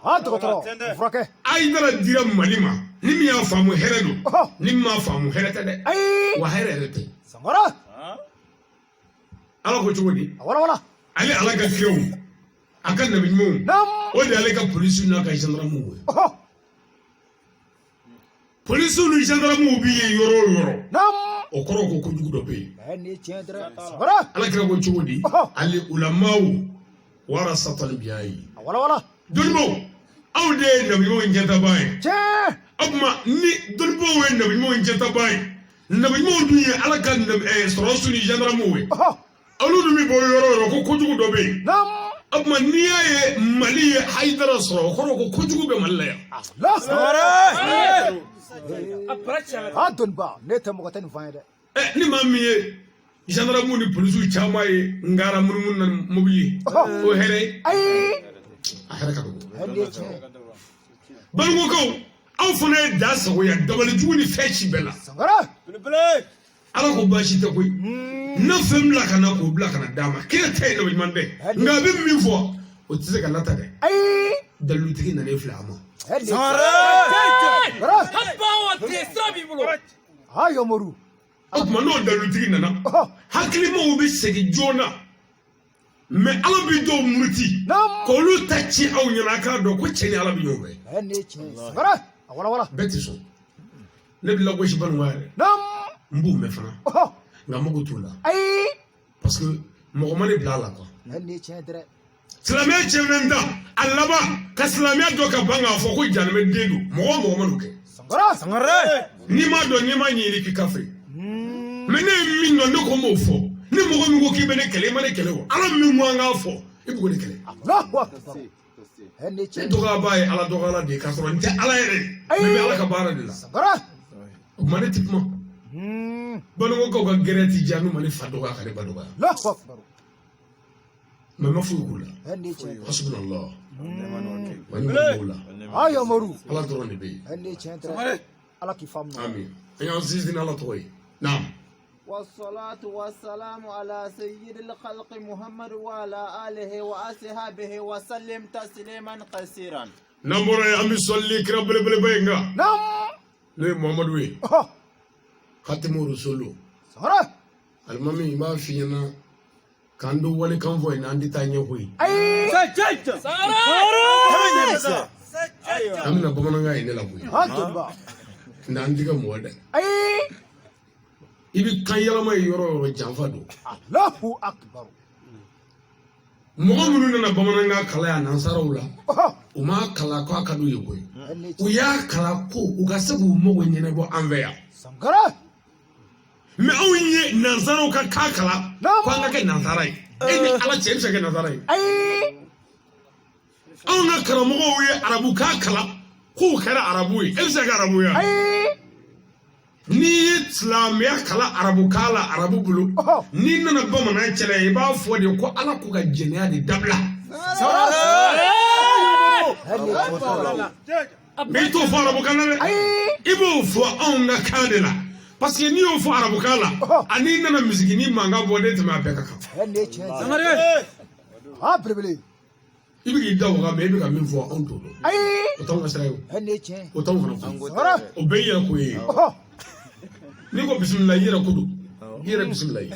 C: Ah, dɔgɔtɔrɔ. Furakɛ.
B: ayi nana dira mali ma ni min y'a faamu hɛrɛ don
C: Oh.
B: ni min m'a faamu hɛrɛ tɛ dɛ
C: Ay.
B: wa hɛrɛ yɛrɛ tɛ
C: Sangara.
B: ala ko cogo di
C: Wala.
B: ale ala ka kiraw a ka nabi ɲumanw
C: Nam.
B: o de y'ale ka polisiw n'a ka gendarmew ye
C: Oh.
B: polisiw ni gendarmew bi ye yɔrɔ o yɔrɔ
C: Nam.
B: o kɔrɔ ko kojugu dɔ bɛ yen
C: Hani chan. Sangara.
B: ala kira ko cogo di
C: Oh.
B: ale ulamaw warasatɔli biya ye
C: Wala.
B: dɔnnibaw aw de ye nabi ɲumanw jɛtaba ye
C: Chan.
B: o tuma ni dɔnnibaw ye nabi ɲumanw jɛtaba ye nabi ɲumanw dun ye ala ka sɔrɔsiw ni gendarmew ye
C: Oh.
B: olu dun bɛ bɔ yɔrɔ o yɔrɔ ko kojugu dɔ bɛ yen
C: Nam.
B: o tuma n'i y'a ye mali ye hayidara sɔrɔ o kɔrɔ ko kojugu bɛ mali la yan
C: La.
D: Mara.
C: Ah, dɔnniba. Ne tɛ mɔgɔ tɛ nin fɔ an ye dɛ.
B: ni maa min ye gendarmew ni polisiw caman ye ngara munumunu na mobili ye o hɛrɛ ye
C: Ay.
B: a hɛrɛ ka dɔgɔ
C: Hani chan.
B: balimokaw aw fana ye da sagoya dabalijugu ni fɛn ci bɛɛ la
C: Sangara.
D: Bele.
B: ala ko baasi tɛ koyi na fɛn bila ka na k'o bila ka na d'a ma kira ta ye nabi ɲuman tɛ nka a bɛ min fɔ o tɛ se ka lata dɛ
C: Ay.
B: dalilutigi nan'e filɛ a ma
C: Hani chan.
D: Mara.
C: Sangara. Ah, Yomoru.
B: o tuma n'o dalilutigi nana
C: Oh.
B: hakilimaw bɛ segin joona mɛ ala bɛ dɔw muruti
C: Nam.
B: k'olu ta ci aw ɲɛna a k'a dɔn ko cɛ ni ala bɛ ɲɔgɔn fɛ
C: Hani chan. Sangara. Wala.
B: bɛɛ tɛ sɔn ne bɛ lagosi banuwa yɛrɛ
C: Nam.
B: n b'u mɛn fana
C: Oh.
B: nka n mago t'o la
C: Ay.
B: parce que mɔgɔ ma ne bila a la quoi
C: silamɛya
B: cɛ min da a laban ka silamɛya dɔ ka ban k'a fɔ ko janɛmɛ den don mɔgɔ ma n'o kɛ
D: Sangare.
B: n'i m'a dɔn n'i m'a ɲɛɲini k'i kafiri mais ne ye min dɔn ne ko n b'o fɔ ni mɔgɔ min ko k'i bɛ ne kɛlɛ i ma ne kɛlɛ o ala min ko an k'a fɔ i b'o de kɛlɛ ne dɔgɔyaba ye ala dɔgɔyala de ye k'a sɔrɔ n tɛ ala yɛrɛ ne bɛ ala ka baara de la o tuma ne tɛ kuma banikɔkaw ka gɛrɛ ti diya n'u ma ne fa dɔgɔya ka ne ba dɔgɔya mais ma foyi k'u la hasbunallah wa ni'mal mawla ala dɔrɔn de bɛ yen amin an y'an sinsin ala tɔgɔ ye naam
E: والصلاة والسلام على سيد الخلق محمد وعلى آله وأصحابه وسلم تسليما كثيرا
B: نمبر أمي صلي كرا بل بل بينغا
C: نعم
B: ليه محمد وي خاتم رسوله المامي ما فينا كاندو ولي كان فوين عندي تاني هوي أمنا بمنا غاي نلا هوي ناندي كمودا ibi kan yalama yoro janfa do
C: Allahu akbar
B: mɔgɔ minnu nana bamanankan kala ya nansaraw la u ma kala ko aka do ye koyi u y'a kala ko u ka se k'u mago ɲɛnabɔ an fɛ yan mais anw ye nansaraw ka kan kala ko an ka kɛ nansara ye e ni ala cɛ bɛ se ka kɛ nansara ye anw ka karamɔgɔw ye arabu kan kala k'u kɛra arabu ye e bɛ se ka kɛ arabu ye n'i ye silamɛya kala arabu kan la arabu bolo n'i nana bamanan cɛla i b'a fɔ de ko ala k'u ka jɛnɛya de dabila mais i t'o fɔ arabu kan na dɛ i b'o fɔ anw ka kan de la parce que n'i y'o fɔ arabu kan la ani nana misigini mankan bɔ ne tɛmɛ a bɛɛ ka kan i bɛ k'i da o kan mais i bɛ ka min fɔ anw t'o dɔn o t'anw ka sira ye o t'anw fana fɔ o bɛɛ yɛrɛ ko ye ni ko bismillah yɛrɛ ko don i yɛrɛ bismillah ye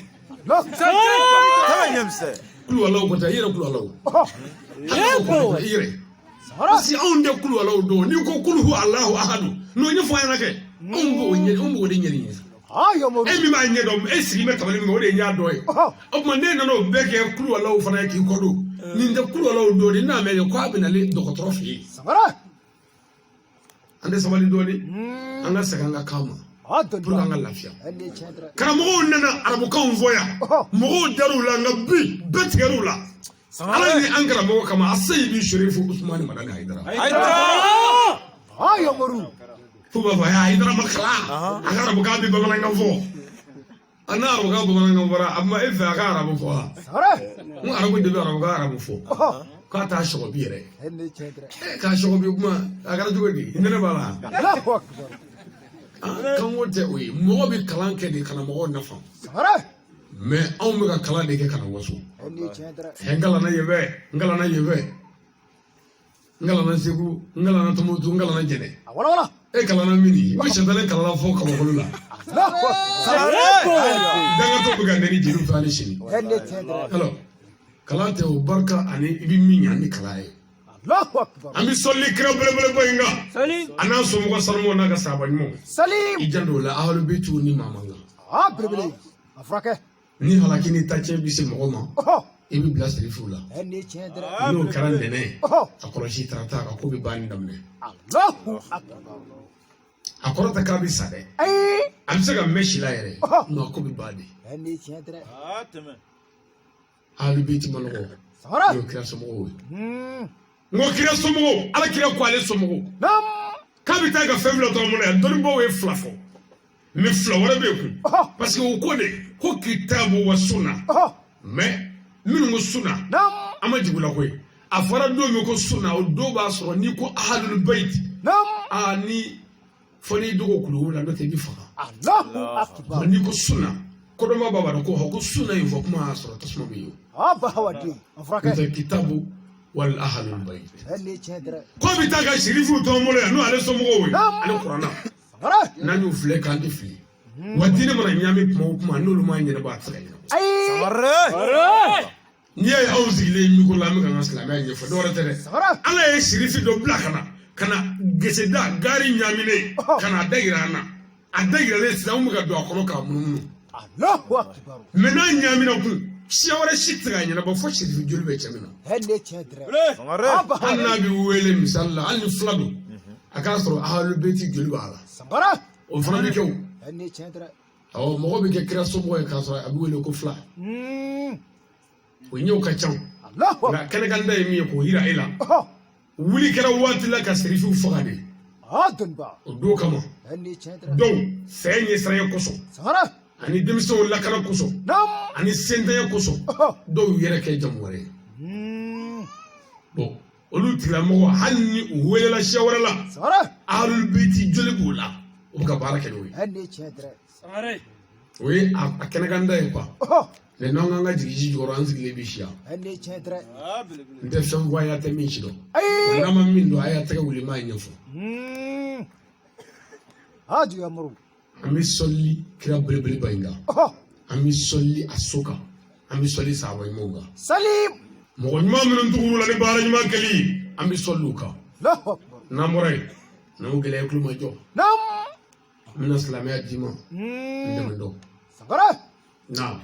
B: kulu alaw ko tɛ i yɛrɛ kulu alaw i yɛrɛ parce que anw tɛ kulu alaw dɔn n'i ko kulu hu alahu ahadu n'o ɲɛfɔ an ɲɛna kɛ anw b'o de ɲɛɲini e min b'a ɲɛdɔn e sigi bɛ tabali min o de ye ɲɛ dɔ ye o tuma ne nana o bɛɛ kɛ kulu alaw fana ye k'i kɔ don nin tɛ kulu alaw dɔn de n'a mɛn ko a bɛ nalen dɔgɔtɔrɔ fɛ yen an tɛ sabali dɔɔnin an ka segin an ka kan ma pour an ka lafiya karamɔgɔw nana arabukanw fɔ yan mɔgɔw dar'u la nka bi bɛɛ tigɛr'u la ala ni an karamɔgɔ kama a se bi sherifu usmani madani hayidara fo b'a fɔ hayidara ma kalan a ka arabukan bɛ bamanankan fɔ a n'a arabukan bamanankan fɔra a ma e fɛ a ka arabu fɔ wa n arabu de bɛ arabukan arabu fɔ k'a t'a sɔgɔ bi yɛrɛ k'a sɔgɔ bi kuma a kɛra cogo di ne b'a la kanko tɛ o ye mɔgɔ bɛ kalan kɛ de kana mɔgɔw nafa mais anw bɛ ka kalan de kɛ kana waso n kalanna yen fɛ n kalanna yen fɛ n kalanna segu n kalanna tombouctou n kalanna jɛnɛ e kalanna min ye o sɛtɛnɛ kalanna fɔ kabakolo la dangatɔ bɛ ka nɛni jeliw fɛ ani sini alors kalan tɛ o barika ani i bɛ min ɲɛ ani kalan ye an bɛ sɔli kira belebeleba in kan a n'a somɔgɔ sanumanw n'a ka sahaba ɲumanw i janto o la ahlu beyitu ni maa man kan ni halaki ni tacɛn bɛ se mɔgɔ ma i bɛ bila sirifuw la n'o kɛra nɛnɛ a kɔlɔsi tarata a ka ko bɛ banni daminɛ a kɔrɔ tɛ k'a bɛ sa dɛ a bɛ se ka mɛn si la yɛrɛ nka a ko bɛ ban de ahlu beyitu ma nɔgɔ n'o kira somɔgɔw ye n ko kira somɔgɔw ala kira ko ale somɔgɔw k'a bɛ taa ka fɛn fila dɔrɔn minɛ yan dɔnnibaw ye fila fɔ mais fila wɛrɛ bɛ yen kun parce que o ko de ko kitabu wa sunna mais minnu ko sunna an ma jigin o la koyi a fɔra don min ko sunna o don b'a sɔrɔ n'i ko ahlul bayt ni fɔ n'i dogo kulo la n'o tɛ i bɛ faga n'i ko sunna kodɔnba b'a dɔn ko sunna in fɔ kuma y'a sɔrɔ tasuma bɛ yen n'o tɛ kitabu wal ahlul bayt ko bɛ taa ka sherifu tɔn bolo yan n'o ale somɔgɔw ye ale kuranna n'an y'u filɛ k'an tɛ fili wa diinɛ mana ɲami kuma o kuma n'olu m'a ɲɛnabɔ a tɛ se ka ɲɛnabɔ n'i y'a ye anw sigilen micro la an bɛ ka an ka silamɛya ɲɛfɔ dɔwɛrɛ tɛ dɛ ala ye sherifu dɔ bila ka na geseda gari ɲaminen ka na a da yira an na a da yiralen sisan anw bɛ ka don a kɔnɔ k'a munumunu mais n'a ɲamina kun siawara shitra nyina ba fo shiri julbe chamina
C: هني تشدر
D: Sangare.
B: annabi wele misalla an flado akasro ahlul bayti julba ala
C: سنغرة
B: o fana bi kew
C: هني تشدر
B: aw mo be ke kira so boy kasro abi wele ko fla o nyew ka cham
C: الله أكبر
B: na kene ganda mi ko hira ila wuli kera wati la ka serifu fogade
C: هادن با
B: o do kama
C: هني تشدر
B: donc fenye sray ko so
C: سنغرة
B: ani demso la kala ko so
C: نعم
B: ani sente ko so do yere ke jamore bon olu tira mo hanni wele la shawara la
C: سنغرة
B: ahlul bayti jolibu la o ka baraka ni
C: هني تشدر
B: oui a kene ganda e quoi le non nga jigi joro anzi le bishia
C: هني تشدر
B: nte fem voya te mi chido
C: أي
B: na ma min do aya te wuli ma nyefo
C: هادي يا مرو
B: ami solli kira bele bainga ami solli asoka ami solli sawa imonga
C: سليم
B: mo nyuma min ndugulu la ni bara nyuma kali ami solluka
C: الله أكبر
B: na moray na mo gele klu ma jo
C: نعم
B: min islamiyya dima ndem do
C: سنغرة
B: na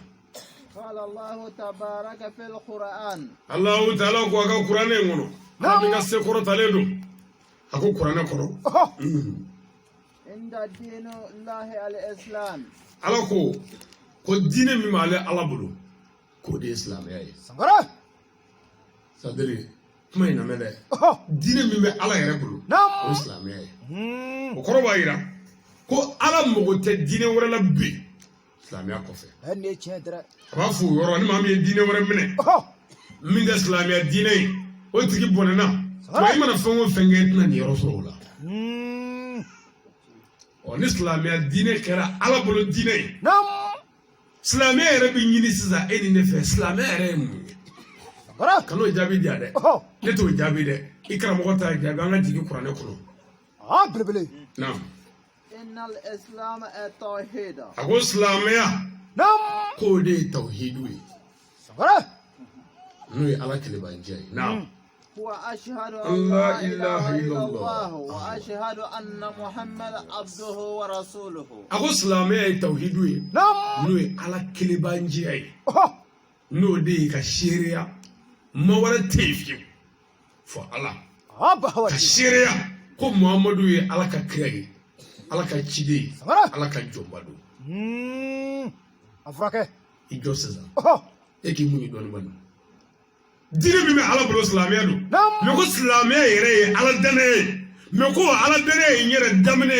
E: قال الله تبارك في القرآن
B: allah ta'ala ko aka qur'ane ngono na binga se qur'an taledo ako qur'ane kono
E: عند دين الله الإسلام
B: ala ko dine mi male ala bulu ko de islam yayi
C: سنغرة
B: sadiri kuma ina mele dine mi be ala yere bulu
C: نعم
B: ko islam yayi o koroba ira ko ala mo te dine wala la bi islam ya ko fe
C: هني تشدر
B: ba fu yoro ni ma mi dine wala mine min da islam ya dine o tigi bonena to ay mana fengo fenge na ni yoro so la o ni islam ya dine kera ala bulu dine
C: نعم
B: islam ya yere bi nyini siza eni ne fe islam ya yere mu
C: سنغرة
B: kano jabi dia de ne to jabi de ikra mo ta jabi anga jigi qur'ane kono
C: بلبلي
B: naam
E: إن الإسلام التوحيد
B: ako islamia
C: نعم
B: ko de tauhidu
C: سنغرة
B: no ala kele banje naam
E: وأشهد
B: لا
E: أن لا
B: إله
E: إله
B: إلا
E: إلا
B: الله.
E: الله وأشهد أن محمد عبده ورسوله
B: ako islamia tauhidu
C: نعم
B: no ala kele banje no de ka sharia mawara tefi for Allah
C: أبا
B: ka
C: هودي
B: sharia ko muhammadu ye ala ka kire ala ka chide
C: سنغرة
B: ala ka jombado
C: أفركه
B: ijo seza e ki muni don ban dire bi me ala bolo islamia do
C: نعم
B: me ko islamia yere ye ala dane me ko ala dane yere damne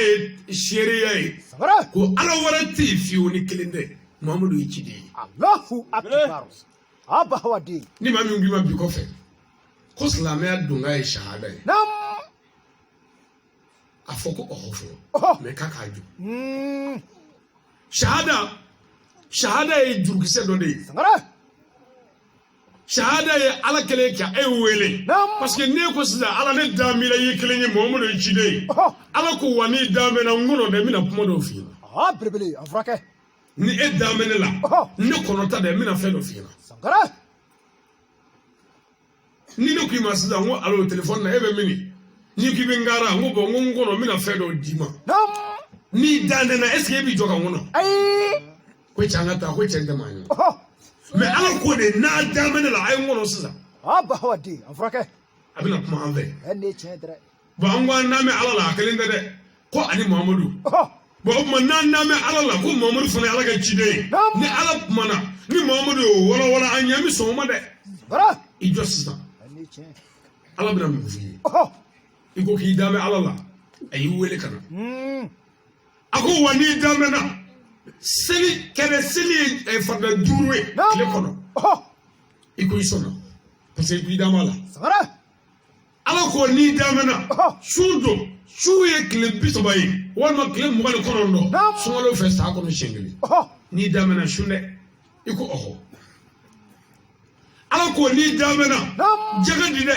B: sharia ye
C: سنغرة
B: ko ala wara tefi woni kilinde muhammadu ye chide
C: الله أكبر أبا هودي
B: ni ma mi ngi ma bi ko fe ko islamia dunga ye shahada ye
C: نعم
B: afoko ohofo me kakaju
C: مم.
B: shahada ye jurukise do de
C: سنغرة
B: shahada ye ala kele ka e wele
C: نعم
B: parce que ne ko sida ala ne damira ye kelen ye muhammadu ye chide ala ko wani damena ngono de mina kuma do fi
C: بلبلي أفركه
B: ni e damene la ne konota de mina fe do fi
C: سنغرة
B: ni ne ku ma sida ngo alo telephone na e be mini ni ki be ngara ngo bo ngono mina fe do dima
C: نعم
B: ni dandena est ce que bi joka ngono
C: أي
B: ko changa ta ko chende manyo me ala ko de na damene la ay ngono sida
C: أبا هودي أفركه
B: abina kuma anve
C: هني تشدر
B: ba ngwa na me ala la kelinde de ko ani muhammadu ba ma na na me ala la ko muhammadu funa ala ga chide ni ala kuma na ni muhammadu wala anya mi so ma de
C: سنغرة
B: ijo sida
C: هني تشدر
B: ala bina mi fi iko ki dame ala la ayi wele kana ako wani dame na seli kene seli e fada duwe le kono iko isona parce que dame ala
C: سنغرة
B: ala ko ni dame na sundo suye kile biso bayi wala kile mugal kono ndo sumalo fe sa ko shengeli ni dame na shunde iko oho ala ko ni dame na jaga dide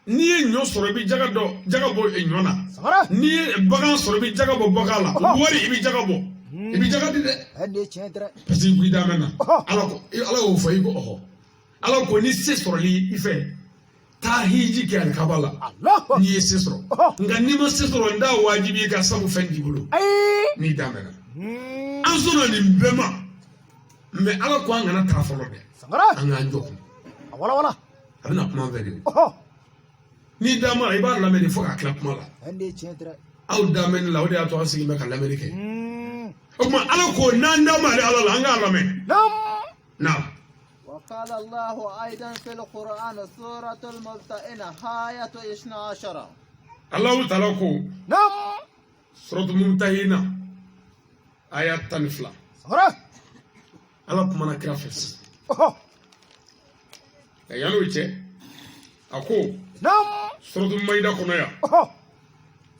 B: ni nyo soro bi jaga do jaga bo e nyona
C: سنغرة
B: ni bagan soro bi jaga bo bagala wari ibi jaga bo ibi jaga dide
C: هني تشدر
B: parce que bi dame na ala ko fo iko oho ala ko ni se soro li ife ta hiji ke al kabala
C: الله
B: ni se soro nga ni ma se soro nda wajibi ka sabu fendi bulu
C: أي
B: ni dame na an sona ni bema mais ala ko an kana ta fɔlɔ dɛ
C: Sangara.
B: an k'an jɔ
C: Wala wala.
B: a bɛna kuma fɛ de
C: Oh.
B: ni dama i b'a lamɛn de fo ka tila kuma la
C: Ande chentre.
B: aw damɛni la o de y'a to an sigin bɛ ka lamɛnni kɛ o tuma ala ko n'an dama ale ala la an k'a lamɛn
C: Nam.
B: na
E: وقال الله أيضا في القرآن سورة المبتئنة آية 12
B: alahu taala ko
C: Nam.
B: suratu mumtahina aya 12
C: Sangara.
B: ala kumana kira fɛ sisan
C: Oh.
B: yan'o cɛ a ko
C: Nam.
B: suratu mayida kɔnɔ yan
C: Oh.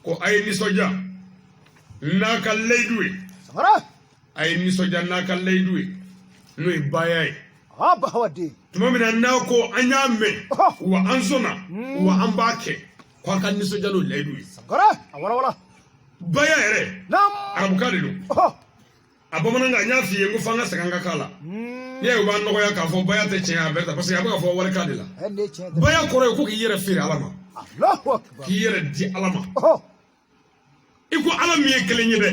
B: ko a ye nisɔndiya n'a ka layidu ye
C: Sangara.
B: a ye nisɔndiya n'a ka layidu ye n'o ye baya ye
C: Aba hawadi.
B: tuma min na n'a ko an y'a mɛn
C: Oh.
B: wa an sɔnna wa an b'a kɛ ko an ka nisɔndiya n'o layidu ye
C: Sangara. Wala wala.
B: baya yɛrɛ
C: Nam.
B: arabukan de don
C: Oh.
B: a bamanankan n y'a f'i ye ko f'an ka segin an ka kan la n'i y'a ye u b'a nɔgɔya k'a fɔ baya tɛ tiɲɛ a bɛɛ ta parce que a bɛ ka fɔ warikan de la
C: Ande chentre.
B: baya kɔrɔ ye ko k'i yɛrɛ feere ala ma
C: Allahu akbar.
B: k'i yɛrɛ di ala ma
C: Oh.
B: i ko ala min ye kelen ye dɛ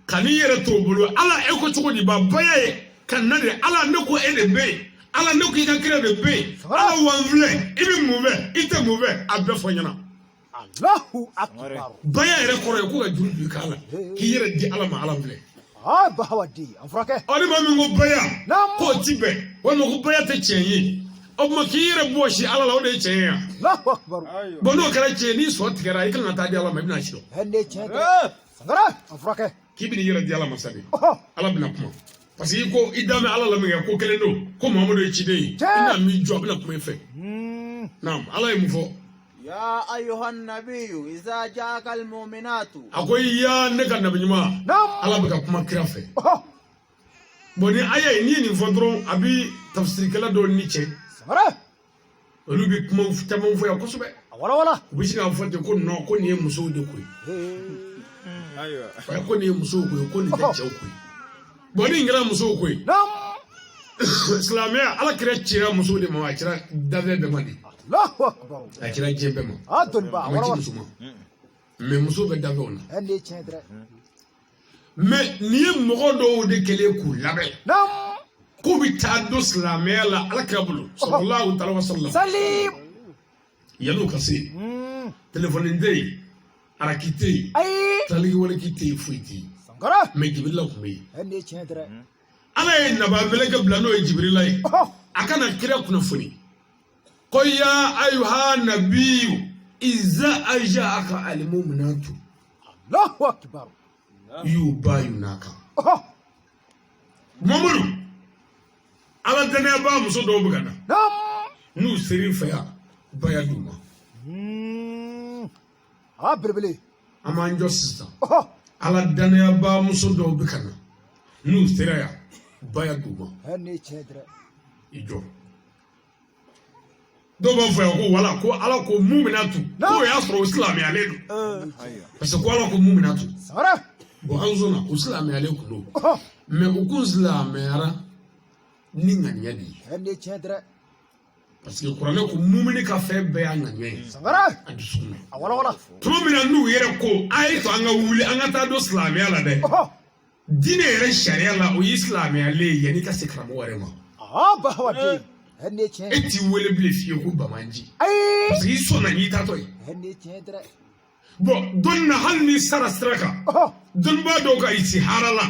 B: ka n'i yɛrɛ t'o bolo ala e ko cogo di ba baya ye ka na de ala ne ko e de bɛ yen ala ne ko i ka kira de bɛ yen ala wan filɛ i bɛ mun fɛ i tɛ mun fɛ a bɛɛ fɔ ɲɛna
C: Allahu akbar.
B: baya yɛrɛ kɔrɔ ye ko ka juru don i kan la k'i yɛrɛ di ala ma ala filɛ
C: Aba hawadi. Anfrake.
B: ɔ ni maa min ko baya
C: Nam.
B: k'o ti bɛn walima ko baya tɛ tiɲɛ ye o tuma k'i yɛrɛ bɔsi ala la o de ye tiɲɛ ye yan
C: Allahu akbar.
B: bɔn n'o kɛra tiɲɛ n'i sɔ tigɛra i kan ka taa di ala ma i bɛna si dɔn
C: Ande chentre. Sangara. Anfrake.
B: k'i bɛ n'i yɛrɛ di ala ma sani
C: Oh.
B: ala bɛna kuma parce que i ko i da mɛn ala la min kɛ ko kelen don ko mamadu ye ciden ye i na min jɔ a bɛna kuma i fɛ naam ala ye mun fɔ
E: يا أيها النبي إذا جاءك المؤمنات
B: a ko i ya ne ka nabi ɲuman
C: Nam.
B: ala bɛ ka kuma kira fɛ
C: Oh.
B: bɔn ni aya ye n'i ye nin fɔ dɔrɔn a bɛ tafsirikɛla dɔw ni cɛ
C: Sangara.
B: olu bɛ kuma caman fɔ yan kosɛbɛ
C: Wala wala.
B: u bɛ se k'a fɔ ten ko non ko nin ye musow de ko ye ko nin ye musow ko ye ko nin tɛ cɛw ko ye bɔn ni nin kɛra musow ko ye
C: Nam.
B: silamɛya ala kira cira musow de ma a cira dafɛ bɛɛ ma de
C: Allahu akbar.
B: a cira diɲɛ bɛɛ ma
C: Adon ba.
B: a ma
C: Wala
B: ci
C: wala.
B: muso ma mɛ muso bɛ dafɛw na
C: Ande chentre.
B: mɛ nin ye mɔgɔ dɔw de kɛlen k'u labɛn
C: Nam.
B: k'u bɛ taa don silamɛya la ala kira bolo sallallahu alaihi wa sallam
C: Salim.
B: yan'o ka se telefɔni tɛ yen araki tɛ yen
C: Ai.
B: talikiwaleki tɛ yen foyi tɛ yen
C: Sangara.
B: mɛ jibirila tun bɛ yen
C: Ande chentre.
B: ala ye nababeleke bila n'o ye jibirila ye
C: Oh.
B: a kana kira kunnafoni ko ya ayuha nabiyu iza ajaaka almuminatu
C: Allahu akbar.
B: yubayunaka
C: Oh.
B: mamadu ala danaya b'a muso dɔw bɛ ka na
C: Nam.
B: n'u ser'i fɛ yan baya d'u ma
C: Ah berbele.
B: an b'an jɔ sisan
C: Oh.
B: ala danaya b'a muso dɔw bɛ ka na n'u sera yan baya d'u ma
C: Ande chentre.
B: i jɔ dɔw b'a fɔ yan ko wala ko ala ko muminatu k'o y'a sɔrɔ o silamɛyalen don parce que ko ala ko muminatu
C: Sangara.
B: bon an sɔnna o silamɛyalen kun don
C: Oh.
B: mɛ u kun silamɛyara ni ŋaniya de ye
C: Ande chentre.
B: parce que kuranɛ ko mumini ka fɛn bɛɛ y'a ŋaniya ye
C: Sangara.
B: a dusukun na
C: Wala wala.
B: tuma min na n'u yɛrɛ ko a ye to an ka wuli an ka taa don silamɛya la dɛ
C: Oh.
B: diinɛ yɛrɛ sariya la o ye silamɛyalen ye yanni ka se karamɔgɔ yɛrɛ ma
C: Aba hawadi. Ande
B: e
C: chentre.
B: t'i wele bilen fiyewu ko bamanji
C: Ai.
B: parce que i sɔnna n'i taatɔ ye
C: Ande chentre.
B: bon dɔnni na hali n'i sara sira kan
C: Oh.
B: dɔnnibaa dɔw ka istihara la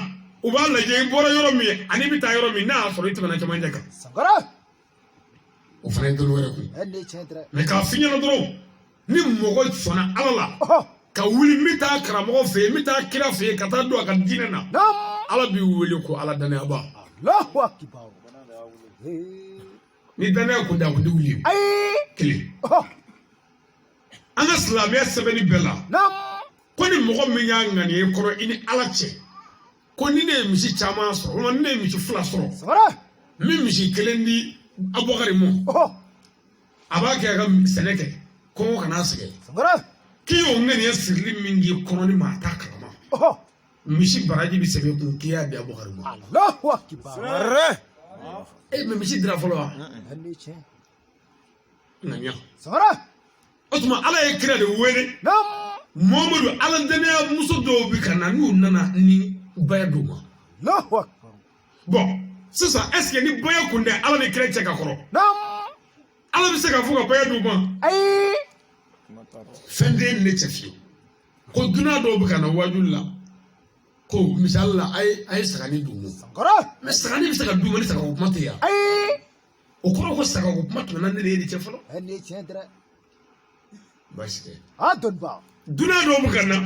B: u b'a lajɛ i bɔra yɔrɔ min ye ani i bɛ taa yɔrɔ min n'a y'a sɔrɔ i tɛmɛna cɛmancɛ kan
C: Sangara.
B: o fana ye dɔnni wɛrɛ kun
C: Ande chentre.
B: mɛ k'a f'i ɲɛna dɔrɔn ni mɔgɔ sɔnna ala la
C: Oh.
B: ka wuli n bɛ taa karamɔgɔ fɛ yen n bɛ taa kira fɛ yen ka taa don a ka diinɛ na
C: Nam.
B: ala b'i wele ko ala danayaba
C: Allahu akbar.
B: ni danaya kun tɛ a kun tɛ wuli ye
C: Ai.
B: kelen
C: Oh.
B: an ka silamɛya sɛbɛnni bɛɛ la
C: Nam.
B: ko ni mɔgɔ min y'a ŋaniya i kɔrɔ i ni ala cɛ ko ni ne ye misi caman sɔrɔ walima ni ne ye misi fila sɔrɔ
C: Sangara.
B: min misi kelen di abubakari mɔ
C: Oh.
B: a b'a kɛ a ka sɛnɛ kɛ kɔngɔ kana sɛgɛn
C: Sangara.
B: k'i y'o ŋaniya sirili min k'i kɔnɔ ni maa t'a kalama
C: Oh.
B: misi baraji bɛ sɛbɛn kun k'i y'a di abubakari mɔ
C: Allahu akbar.
B: mɛ misi dira fɔlɔ wa
C: Ande chentre.
B: ŋaniya
C: Sangara.
B: o tuma ala ye kira de wele
C: Nam.
B: mamadu ala danaya muso dɔw bɛ ka na n'u nana ni baya d'u ma
C: Allahu akbar.
B: bɔn Sisa est-ce que ni baya kunde ala ni kire cɛ ka kɔrɔ ala bɛ se ka fɔ ka baya d'u ma
C: ayi
B: fɛn tɛ ne cɛ fiye ko dunan dɔw bɛ ka na wajulu la ko misali la a ye sagani d'u ma mais sagani bɛ se ka d'u ma ni sagako kuma tɛ yan
C: ayi
B: o kɔrɔ ko sagako kuma tɛmɛna ne de ye nin cɛ fɔlɔ
C: ne tiɲɛ dɛ
B: baasi tɛ
C: a dɔn ba
B: dunan dɔw bɛ ka na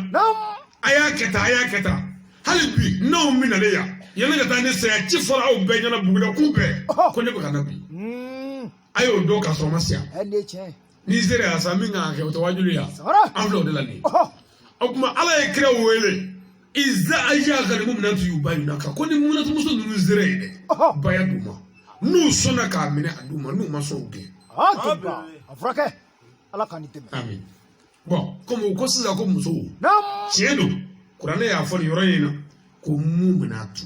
B: a y'a kɛ tan hali bi n'aw min na ne yan yanni ka taa ne saya ci fɔra aw bɛɛ ɲɛna buguda k'u bɛɛ ko ne bɛ ka na bi a y'o dɔn k'a sɔrɔ ma se yan
C: ne tiɲɛ
B: n'i sera yan sa min kan ka kɛ o tɛ wajulu yan an filɛ o de la nin o tuma ala ye kira wele iza ayyaga ni muminatu yubayinaka ko ni muminatu muso ninnu sera yen dɛ baya d'u ma n'u sɔnna k'a minɛ a d'u ma n'u ma sɔn o kɛ
C: a furakɛ ala ka ni dɛmɛ
B: amin bon comme o ko sisan ko musow tiɲɛ don kuranɛ y'a fɔ nin yɔrɔ in na ko muminatu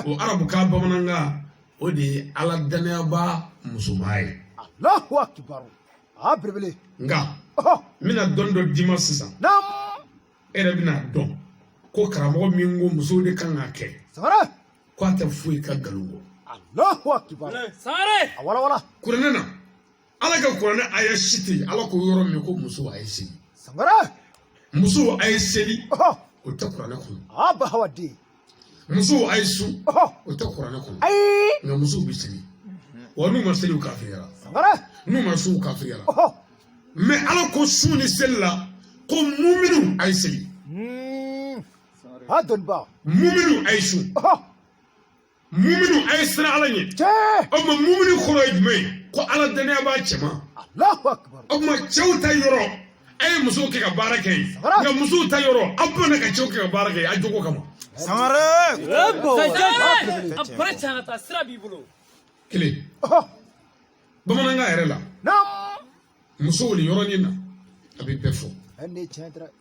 B: o arabu ka bamanankan o de ye ala danayaba musoman ye
C: Allahu akbar a belebele
B: nka n bɛna dɔnni dɔ d'i ma sisan e yɛrɛ bɛna dɔn ko karamɔgɔ min ko musow de kan ka kɛ ko a tɛ foyi ka nkalon kɔ
C: Allahu akbar a wala wala
B: kuranɛ na ala ka kuranɛ aya si tɛ yen ala ko yɔrɔ min ko musow a ye seli musow a ye seli o tɛ kuranɛ kɔnɔ
C: a ba hawa den
B: musow a ye sun o tɛ kuranɛ kɔnɔ nka musow bɛ seli wa n'u ma seli u kafiriyara n'u ma sun u kafiriyara mais ala ko sun ni seli la ko muminu a ye seli
C: a dɔn ba
B: muminu a ye sun muminu a ye siran ala ɲɛ o tuma muminu kɔrɔ ye jumɛn ye ko ala danaya b'a cɛ ma
C: Allahu akbar
B: o tuma cɛw ta yɔrɔ a ye musow kɛ ka baara kɛ yen nka musow ta yɔrɔ a bɛna ka cɛw kɛ ka baara kɛ yen a jogo kama kelen bamanankan yɛrɛ la musow ni yɔrɔnin na a bɛ bɛɛ fɔ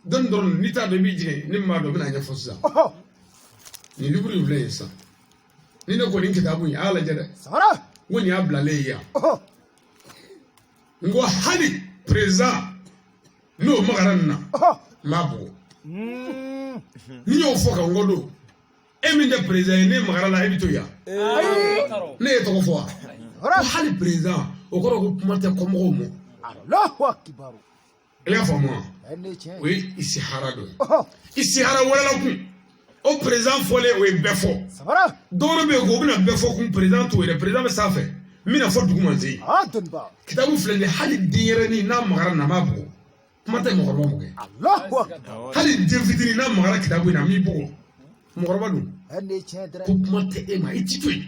B: dɔnni dɔrɔn n'i t'a dɔn i b'i jigin ni min b'a dɔn o bɛna ɲɛfɔ sisan nin liburu in filɛ yen sisan ni ne ko nin kitabu in a y'a lajɛ dɛ n ko nin y'a bilalen ye yan n ko hali perezan n'o magara nin na n b'a bugɔ ni y'o fɔ ka n ko don e min tɛ perezan ye ne magara la e bɛ to yan ne ye tɔgɔ fɔ wa ko hali perezan o kɔrɔ ko kuma tɛ kɔmɔgɔw ma
C: Allahu akbar
B: i y'a faamu wa o ye isihara dɔ ye isihara wɛrɛla kun o perezan fɔlen o ye bɛɛ fɔ dɔwɛrɛ bɛ yen ko o bɛna bɛɛ fɔ kun perezan t'o ye dɛ perezan bɛ sanfɛ n bɛna fɔ dugu ma se kitabu filɛ nin hali denyɛrɛnin n'a magara na m'a bugɔ kuma tɛ mɔgɔkɔrɔba mɔgɔ hali den fitinin n'a magara kitabu in na a m'i bugɔ mɔgɔkɔrɔba dun ko kuma tɛ e ma i ti to yen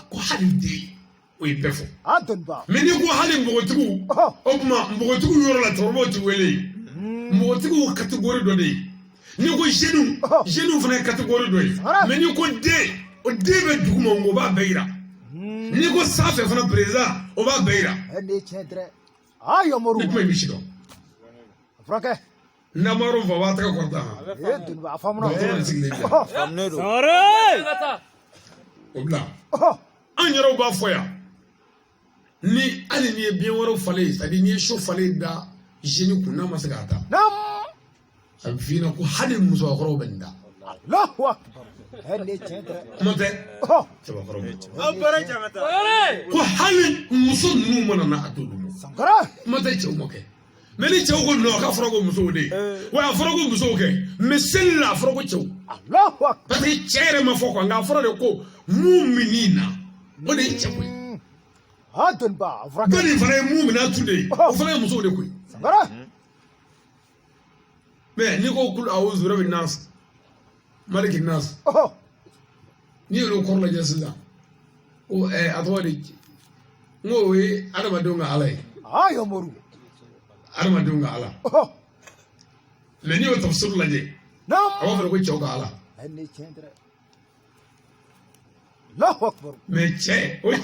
B: ko hali den o ye bɛɛ fɔ mais n'i ko hali npogotigiw o tuma npogotigiw yɔrɔ la cɛkɔrɔbaw ti wele npogotigiw catégorie dɔ de ye n'i ko jeunes fana ye catégorie dɔ ye mais n'i ko den o den bɛ dugu ma o b'a bɛɛ yira n'i ko sanfɛ fana président o b'a bɛɛ yira ni kuma in bɛ si dɔn n'amaro fa b'a tɛgɛ kɔrɔta han dɔgɔtɔrɔ sigilen tɛ o bila an yɛrɛw b'a fɔ yan ni hali n'i ye biɲɛ wɛrɛw falen c'est à dire n'i ye so falen da jeune kun n'a ma se k'a ta a bɛ f'i ɲɛna ko hali musokɔrɔbaw bɛ nin da kuma tɛ cɛbakɔrɔw ko hali muso ninnu mana na a t'olu ma kuma tɛ cɛw ma kɛ mais ni cɛw ko non k'a fɔra ko musow de ye wa a fɔra ko musow kɛ mais seli la a fɔra ko cɛw parce que cɛ yɛrɛ ma fɔ quoi nka a fɔra de ko muminina o de ye cɛ ko ye dɔnni fana ye muminatu de ye o fana ye musow de ko ye mais n'i ko kul awuzu rabbi nas maliki nas n'i y'olu kɔrɔ lajɛ sisan ko a tɔgɔ de n ko o ye adamadenw ka ala ye adamadenw ka ala mais n'i y'o tafsir lajɛ a b'a fɔ ko cɛw ka ala mais cɛ o ye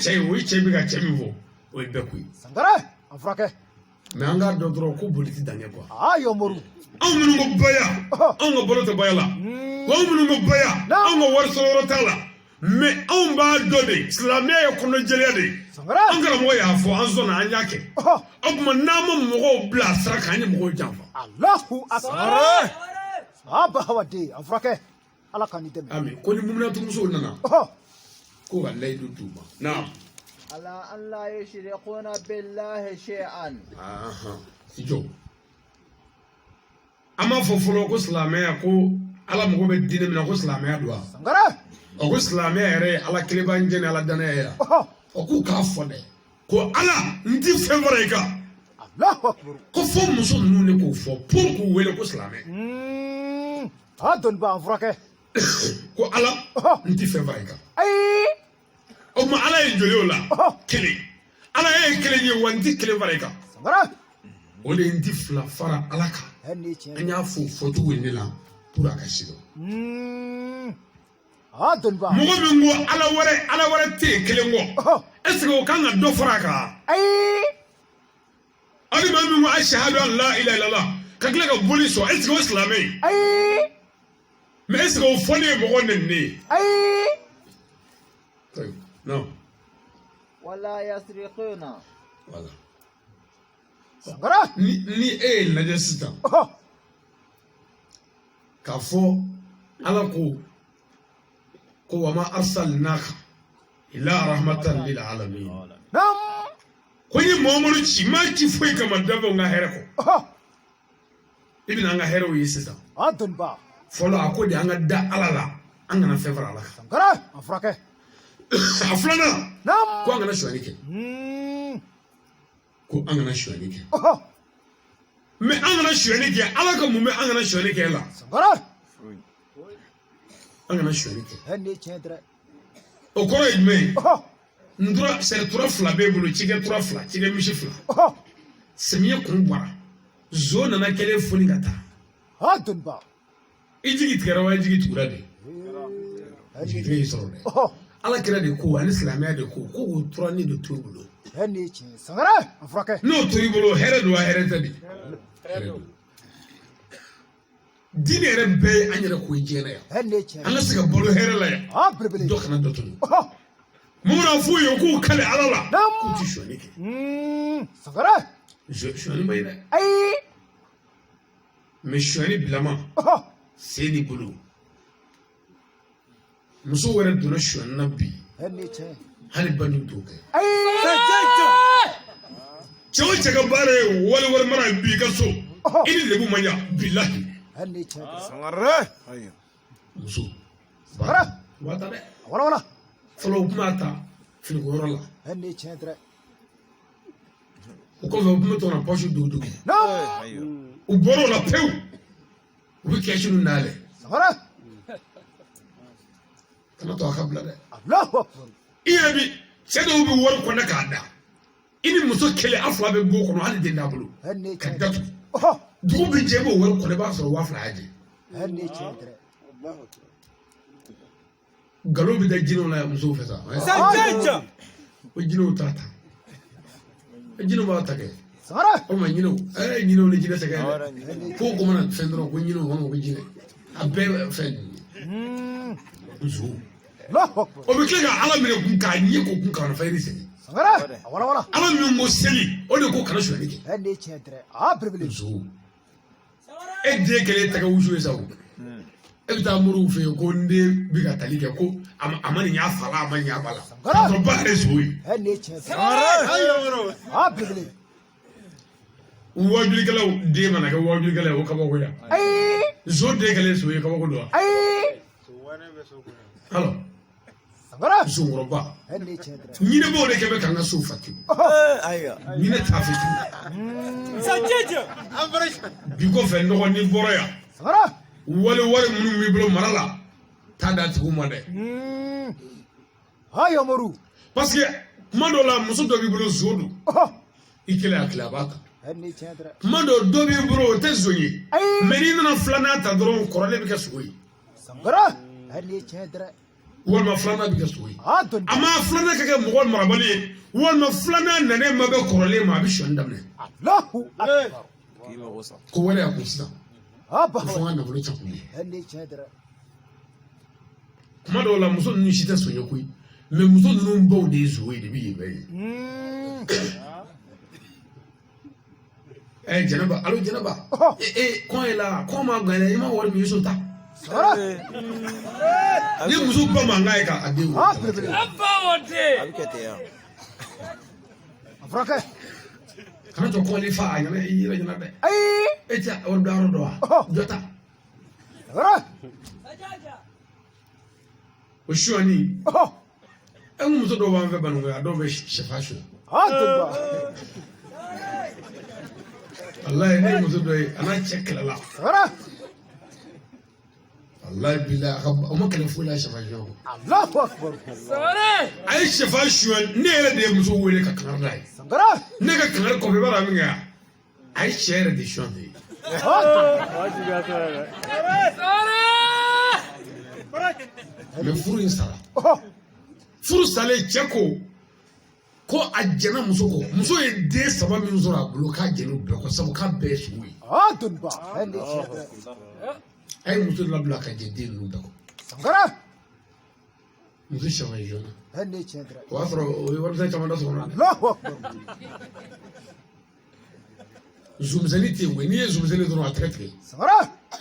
B: cɛ bɛ ka cɛ min fɔ o ye bɛɛ ko ye mais an k'a dɔn dɔrɔn ko boli tɛ dan kɛ quoi anw minnu ko baya anw ka balo tɛ baya la wa anw minnu ko baya anw ka wari sɔrɔ yɔrɔ t'a la mais anw b'a dɔn de silamɛya ye kɔnɔjɛlenya de ye an karamɔgɔ y'a fɔ an sɔnna an y'a kɛ o tuma n'an ma mɔgɔw bila sira kan an ye mɔgɔw janfa ami ko ni muminatu musow nana ko wallahi duduma na'am
E: ala an la yushrikuna billahi shay'an
B: aha ijo ama fofolo ko silamɛya ko ala mɔgɔ bɛ diinɛ min na ko silamɛya don wa
C: Sangara.
B: o ko silamɛya yɛrɛ ala kelen b'an jɛni ala danaya ya o k'u k'a fɔ dɛ ko ala n ti fɛn fɔra i kan
C: Allahu akbar.
B: ko fo muso ninnu de k'o fɔ pour k'u wele ko silamɛ
C: Adon ba frake.
B: ko ala n ti fɛn fɔra i kan
C: Ai.
B: o ma ala ye joli o la kelen ala ye kelen ye wa n ti kelen fara i kan
C: Sangara.
B: o de n ti fila fara ala kan
C: Henni che.
B: an y'a fɔ fɔcogo ye ne la pour a ka sidɔn
C: Adon ba.
B: mɔgɔ min ko ala wɛrɛ tɛ yen kelen kɔ est ce que o kan ka dɔ fara a kan
C: Ai.
B: hali maa min ko ashahadu an la ilaha illallah ka tila ka boli sɔn est ce que o silamɛ ye
C: Ai.
B: mais est ce que o fɔli ye mɔgɔ nɛni ye
C: Ai.
B: non
E: wala yasriquna
B: voilà
C: Sangara.
B: ni e ye lajɛ sisan k'a fɔ ala ko wa ma arsalnaka illa rahmatan lil alamin
C: Nam.
B: ko ni Muhammadu ci ma ci foyi kama dabɔ ka hɛrɛ kɔ i bɛna an ka hɛrɛw ye sisan
C: Adon ba.
B: fɔlɔ a ko de an ka da ala la an kana fɛn fara ala kan
C: Sangara. Frake.
B: a filanan
C: Nam.
B: ko an kana suɲɛni kɛ ko an kana suɲɛni kɛ mais an kana suɲɛni kɛ ala ka mun bɛ an kana suɲɛni kɛ la
C: Sangara.
B: an kana suɲɛni kɛ
C: Henni che dre.
B: o kɔrɔ ye jumɛn ye n tora sɛri tura fila b'e bolo cikɛ tura fila cikɛ misi fila samiyɛ kun bɔra zo nana kɛlen foni ka taa
C: Adon ba.
B: i jigi tigɛra wa i jigi tugura de jigi y'i sɔrɔ dɛ ala kira de ko ani silamɛya de ko k'o tura ni de to i bolo
C: Henni che. Sangara. Frake.
B: n'o to i bolo hɛrɛ don wa hɛrɛ tɛ de hɛrɛ don diinɛ yɛrɛ bɛɛ ye an yɛrɛ ko ye diɲɛ yan
C: Henni che.
B: an ka se ka balo hɛrɛ la yan
C: Brebele.
B: dɔ kana dɔ to yen mun bɛna f'u ye k'u kale ala la
C: Nam.
B: k'u ti suɲɛni kɛ
C: Sangara.
B: suɲɛni ma ye dɛ
C: Ai.
B: mais suɲɛni bilama sen n'i bolo muso wɛrɛ donna suɲɛni na bi
C: Henni che.
B: hali banni t'o kɛ
C: Ai.
B: cɛ o cɛ ka baara ye wali mara ye bi i ka so i ni lebu man ɲa bilahi
C: Henni che.
D: Sangare.
B: muso
C: Sangara.
B: wa ta dɛ
C: Wala wala.
B: fɔlɔ u tun b'a ta finikoyɔrɔ la
C: Henni che dre.
B: o kɔfɛ u tun bɛ to ka na pɔsi dogo
C: Nam.
B: u bɔra o la pewu u bɛ kɛsi ninnu naalɛ
C: Sangara.
B: kana to a ka bila dɛ
C: Allahu akbar.
B: i yɛrɛ bi cɛ dɔw bɛ wari kɔnɛ k'a da i ni muso kelen a fila bɛ bɔ o kɔnɔ hali den t'a bolo
C: Henni
B: ka
C: che.
B: datugu dugu bɛ jɛ i b'o wari kɔnɔ i b'a sɔrɔ 2000 y'a jɛ
C: Henni che dre.
B: nkalon bɛ da jinɛw la yan musow fɛ sa
D: Sajeja.
B: o jinɛw t'a ta jinɛw b'a ta kɛ
C: Sangara.
B: o ma jinɛw jinɛw ni jinɛ sɛgɛn dɛ ko o ko mana fɛn dɔrɔn ko jinɛw kɔnɔ ko jinɛ a bɛɛ fɛn musow
C: Allahu akbar.
B: o bɛ tila ka ala minɛ kun k'a ɲɛ ko kun kana fayiri segin
C: Sangara. Wala wala.
B: ala min ko seli o de ko kana suɲɛni kɛ
C: Henni che dre. Brebele.
B: musow e den kelen tɛgɛ wusu ye sa o e bɛ taa moriw fɛ yen ko n den bɛ ka tali kɛ ko a ma nin y'a fa la a ma nin y'a ba la k'a sɔrɔ ba yɛrɛ so ye
C: Henni che dre. Brebele.
B: wajulikɛlaw den mana kɛ wajulikɛla ye o kabako ya
C: Ai.
B: zo den kelen so ye kabako don wa
C: Ai.
B: halo
C: Sangara.
B: zonkɔrɔba
C: Henni che dre.
B: ɲinɛbaw de kɛ bɛ k'an ka so fa ten
D: Aya.
B: ɲinɛ t'a fɛ ten
D: Sajeja.
B: bi kɔfɛ nɔgɔ ni bɔra yan
C: Sangara.
B: wari minnu b'i bolo mara la t'a da tigiw ma dɛ
C: Hayo moru.
B: parce que kuma dɔw la muso dɔ b'i bolo zo don i kelen a tile a b'a ta
C: Henni che dre.
B: kuma dɔw dɔ b'i bolo o tɛ zo ye
C: Ai.
B: mais n'i nana filanan ta dɔrɔn kɔrɔlen bɛ kɛ sogo ye
C: Sangara. Henni che dre.
B: walima filanan bɛ kɛ sogo ye
C: Adon.
B: a ma filanan ka kɛ mɔgɔ marabali ye walima filanan nanen ma bɛ kɔrɔlen ma a bɛ sɔnni daminɛ
C: Allahu akbar.
B: ko wɛrɛ y'a kun sisan
C: Abba.
B: ko fɔ n ka nafolo cɛ kun ye
C: Henni che dre.
B: kuma dɔw la muso ninnu si tɛ soɲɛ koyi mais muso ninnu baw de ye zo ye de bɛ yen bɛɛ ye jɛnɛba alo jɛnɛba kɔn ye la kɔn ma gan dɛ i ma wari min i so ta ni muso ba manga ka ade wo
C: Afraka.
B: kana to ko ni fa ayana yira nyana de eta o daro do jota o shoni en muso do ban fe banu ga do be shefa sho Allah ne muso do ana checkla la Allah bila o ma kana fula shefa sho
C: Allahu akbar.
B: ay shefa sho ne re de muso wele ka kan dai ne ka kan ko be bara mi ga ay share de shon de me furu insala furu sale cheko ko ajena muso ko muso e de saba min zora bulu ka jenu be ko sabu ka be suwi
C: Dunba. Hende chedre.
B: ay muso la bula ka je de nu da ko muso shama jona
C: Hende chedre.
B: wa fro o wala ta manda so na
C: Allahu akbar.
B: zumzali te we ni zumzali do na tretre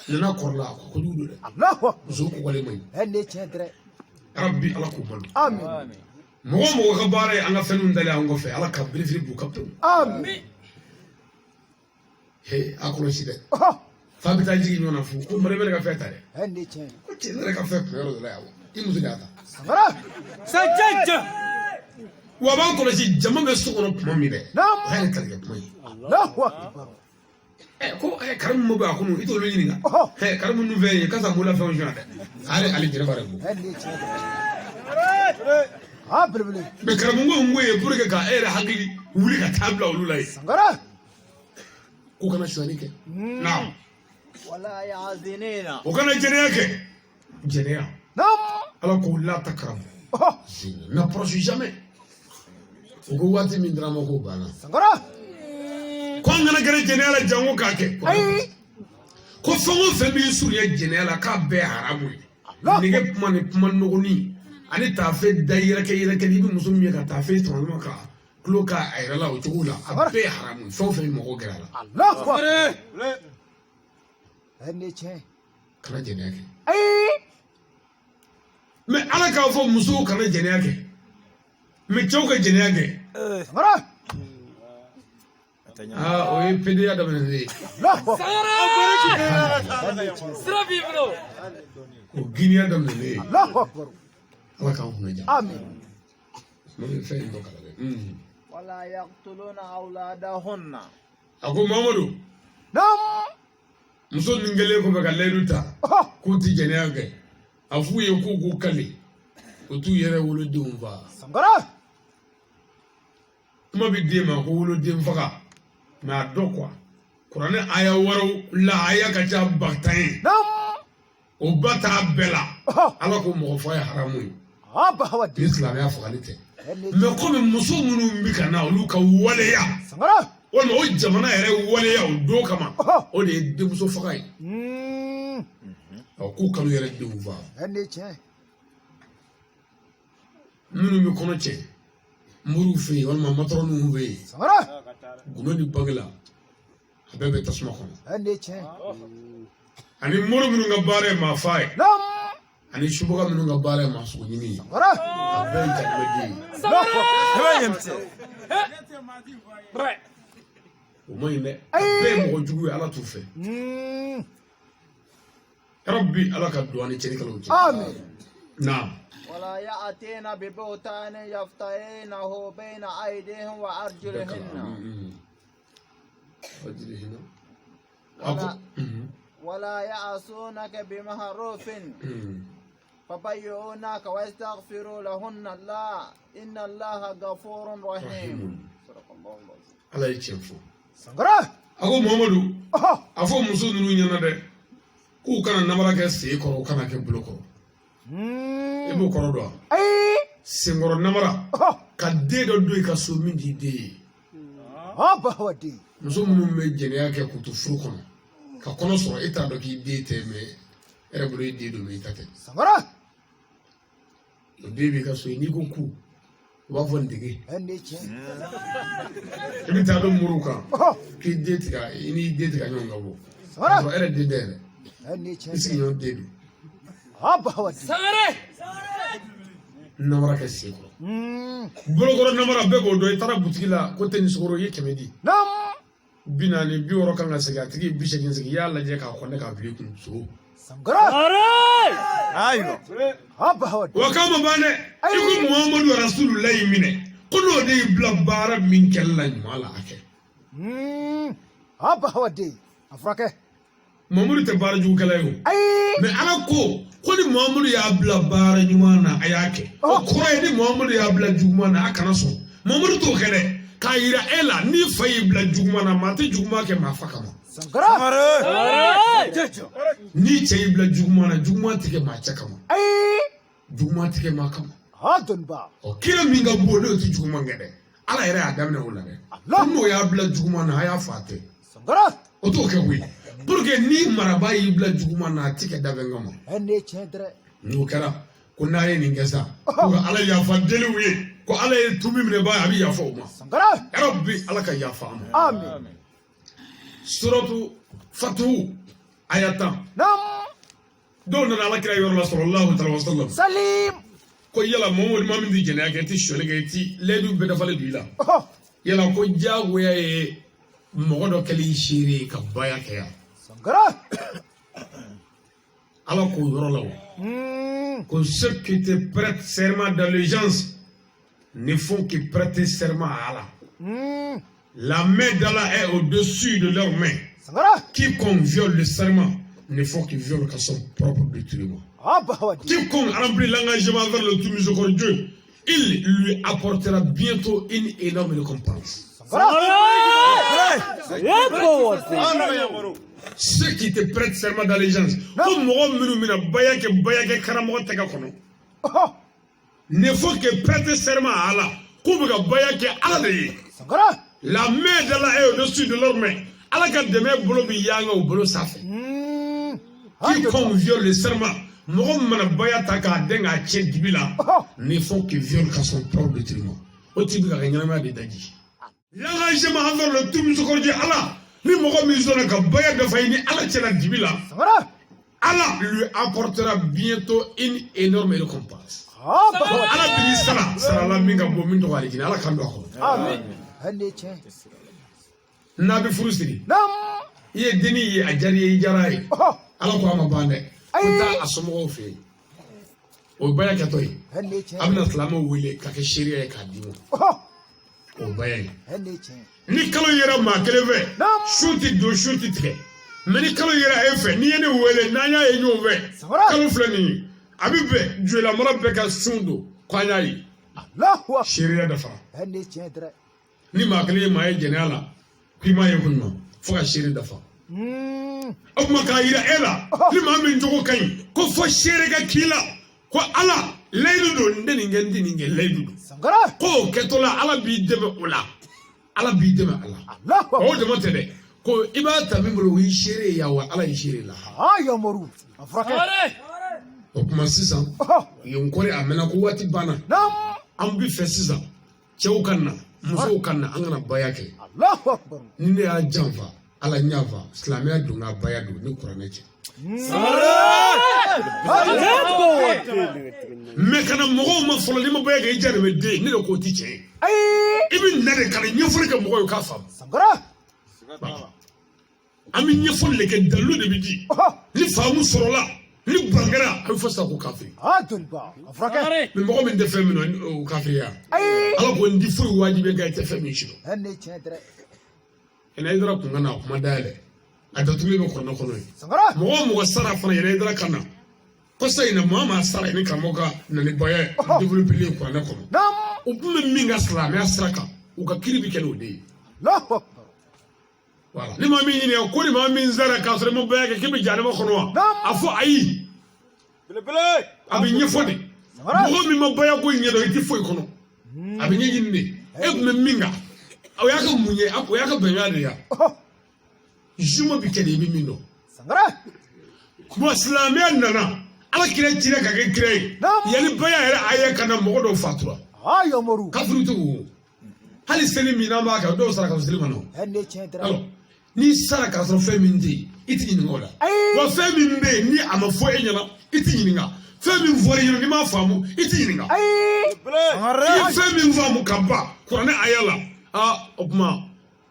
B: na korla ko dudu de
C: Allahu akbar.
B: muso ko wale mai
C: Hende chedre.
B: rabbi ala ko malu
C: Amin.
B: mo ka bare anga fenun dale ango fe ala ka brifri bu kapto
C: Amin.
B: he akolo side fa bita jigi nona fu ko mare mele ka fe tare
C: Hende chedre.
B: ko ti ne ka fe pero de la yawo imuzu gata
D: Sajaja.
B: wa ban ko si jama be so kono kuma mi be
C: Naam.
B: ha ne kalke kuma
C: Allahu akbar.
B: ko karam mo ba ko no ito lo nyini ga he karam nu ve ka sa mo la fe on jona de ale ali jere bare bu
C: Hende chedre. Bilbili.
B: be karam ngo ngoye pour que ka ere hakili wuli ka tabla ululai ko kana shwani ke naam
E: ولا يعزنينا
B: o kana jere yake jere ya
C: Naam.
B: ala ko la takram n'approche jamais o ko wati min drama ko bana ko ngana gare jenela jango kake ko fongo fembi suriya jenela ka be haramu ni ke kuma nogoni ani ta fe dayira ke ni bi muso mi ka ta fe to no ka klo ka ayra la o tugula a be haramu fo fe mo ko gara la
C: Allahu akbar. Hende chedre.
B: kana jenela ke me ala ka fo muso kana jenela ke me chauka jenela ke o ye pede ya damene ne
D: Srabi bro.
B: o gini ya damene ne
C: Allahu akbar.
B: ala ka hunu ja
C: Amin.
B: mo fe ndo kala de
E: ولا يقتلون أولادهن
B: ako mamadu
C: Naam.
B: muso ningele ko be ka ledu ta ko ti jenela ke afu ye ko kale o tu yere wolo de umba kuma bi de ma ko wolo de mfaka na do kwa qur'an aya waro la aya ka ta baktain
C: Naam.
B: o bata bela ala ko mo fa ya haramu
C: Aba hawadi.
B: islam ya fagalite me ko me muso munu mbi kana olu ka wale ya wala o jamana yere wale ya o do kama o de de muso fagai o ku kanu yere de umba
C: Hende chedre.
B: munu mi kono che muru fe wala matronu fe guno di bagla habebe tasma kono
C: Hende chedre.
B: ani muru munu nga bare ma fay
C: Naam.
B: ani shubuga munu nga bare ma su nyini abe jabedi
D: Right.
B: o moy ne abe mo jugu ala tu fe rabbi ala ka duani cheni kala uji
C: Amin.
B: naam
E: ولا يأتين ببهتان يفترينه بين أيديهم وأرجلهن
B: wajirihina
E: ولا, ولا يعصونك بمعروف فبيعونك واستغفروا لهن الله إن الله غفور رحيم صدق الله العظيم
B: ala yi chenfo
C: Sangara.
B: ako muhammadu afo muso nunu nyana de ku kana namara ke se ko kana ke bulo ko ibu koro do singoro namara ka de do do ka so min di de
C: Aba hawadi.
B: muso munu me jene ya ke kutu furu kono ka kono so ita do ki de te me ere bulu di do me tate
C: Sangara.
B: o de bi ka so ni ko ku wa fon dige
C: Hende chedre.
B: ibi ta do muru ka ki de ti ka ni de ti ka nyonga bo
C: Sangara.
B: so ere de de
C: Hende chedre.
B: isi yo de bi
D: Sangare.
B: Namara ka seko. Bologoro namara bego do itara butikila ko ten soro ye kemedi. Binani bi woro kan sega tigi bi shegin segi ya laje ka ko ne ka bi kun so.
C: Ayo.
B: Wa kama bane iku Muhammadu Rasulullah mine. Kono de bla bara min kella mala ake.
C: Afrika.
B: Muhammadu te bara ju kala yo. Me ala ko ni Muhammadu ya bla bara nyumana ayake. Ko ni Muhammadu ya bla jumana akana so. Muhammadu to kele kayira ela ni fayi bla jumana mate juma ke mafaka ma. Ni che bla jumana juma tike ma chakama. Juma tike ma kama. O kila minga bodo ti juma ngede. Ala ere adam na wala ne. Mo ya bla jumana haya fate. O to ke wi. Porque ni maraba yi bla jumana tike davenga mo. No kara ko naye ni ngesa. Ko ala ya fa deli wi. Ko ala tumi mine ba abi ya fa uma. Ya rabbi ala ka ya fa ama.
C: Amen.
B: Suratu Fatu ayatan. Don na ala kira yoro sallallahu alaihi wasallam.
C: Salim.
B: Ko yala Muhammad mamin di jene agati shole gati ledu be dafale dila. Yala ko jago ya e mogodo kali shiri ka baya kaya. Alors qu'on que ceux qui te prêtent serment d'allégeance ne font que prêter serment à Allah. La main d'Allah est au-dessus de leurs mains. Quiconque viole le serment ne font que viole qu'à son propre détriment. Quiconque remplit l'engagement vers le tout miséricordieux, il lui apportera bientôt une énorme récompense. Ceux qui te prêtent serment d'allégeance, ne faut que prêter serment à Allah. La main d'Allah est au-dessus de leur main. Allah ka deme bolo bi yanga o bolo safe. Quiconque viole le serment, ne faut que viole qu'à son propre détriment. L'engagement envers le tout miséricordieux Allah. Allah lui apportera bientôt une énorme récompense. Nabi Furusiri. Ye deni ye ajari ye jarai. Allah ko amabane. Uta asomo fe. O baya katoy. Abna salama wile ka ke sharia ka dimo. O baya. Ni kalo yera ma keleve. Shuti do shuti tre. Meni kalo yera efe ni ene wele nanya ye nyove. Kalo flani. Abibe juela marabe ka sundo kwanya yi. Allahu akbar. Sharia dafa. Ni ma kele ma ye generala. Kima ye kunno. Foka sharia dafa. Abuma ka yira ela. Ni ma min jogo kan. Ko fo sharia ka kila. Ko ala leidu do ndeni ngendi ninge leidu. Ko ketola ala bi debe ola. Ala bi debe ala. O de motede. Ko ibata mimro wi sharia ya wa ala sharia la.
C: Ayo moru. Afrika.
B: O kuma sisan yonkore amena ko wati bana am bi fe sisan cew kanna muso kanna an gana baya ke
C: Allahu akbar
B: ni ne ya janfa ala nyafa islamiya dunga baya do ni qur'ana ce me kana mogo ma folo ni ma baya ke jare be de ni ko ti ce ibn nare kana nyofure ke mogo ka fam ami nyofure le ke dalu de bidi ni famu sorola ni bangara ay fosta ko kafri
C: adulba Afrika
B: me mo min de femi no kafri ya ala ko ndi fu wajibe ga te femi shiro ina idra ko ngana ko madale adatumi be ko no ko no mo sara fana ina idra kana ko sai na mama sara ni kamoka na ni boye developer le ko na ko o bu minga sala me asraka o ka kiribi kelo de
C: Allahu akbar
B: voilà ni mami ni ko ni mami zara ka so mo boye ke kibi jane mo khono afo ayi bele abi nyefodi mo mi mo boye ko nyedo ti foi kono abi nyi ni e ko minga o ya ka munye o ya ka benyade ya jumo bi kede bi mindo mo islamia nana ala kire kire ka ke kire yeli boye era aye kana mo do fatura
C: ayo moru
B: kafru to hali seni mi na ma ka do sara ka muslim no
C: enne chendra
B: alors ni sara ka so femindi iti ɲininga o la wa fɛn min bɛ yen ni a ma fɔ e ɲɛna i ti ɲininga fɛn min fɔra i ɲɛna n'i m'a faamu i ti ɲininga i ye fɛn min faamu ka ban kuranɛ aya la o kuma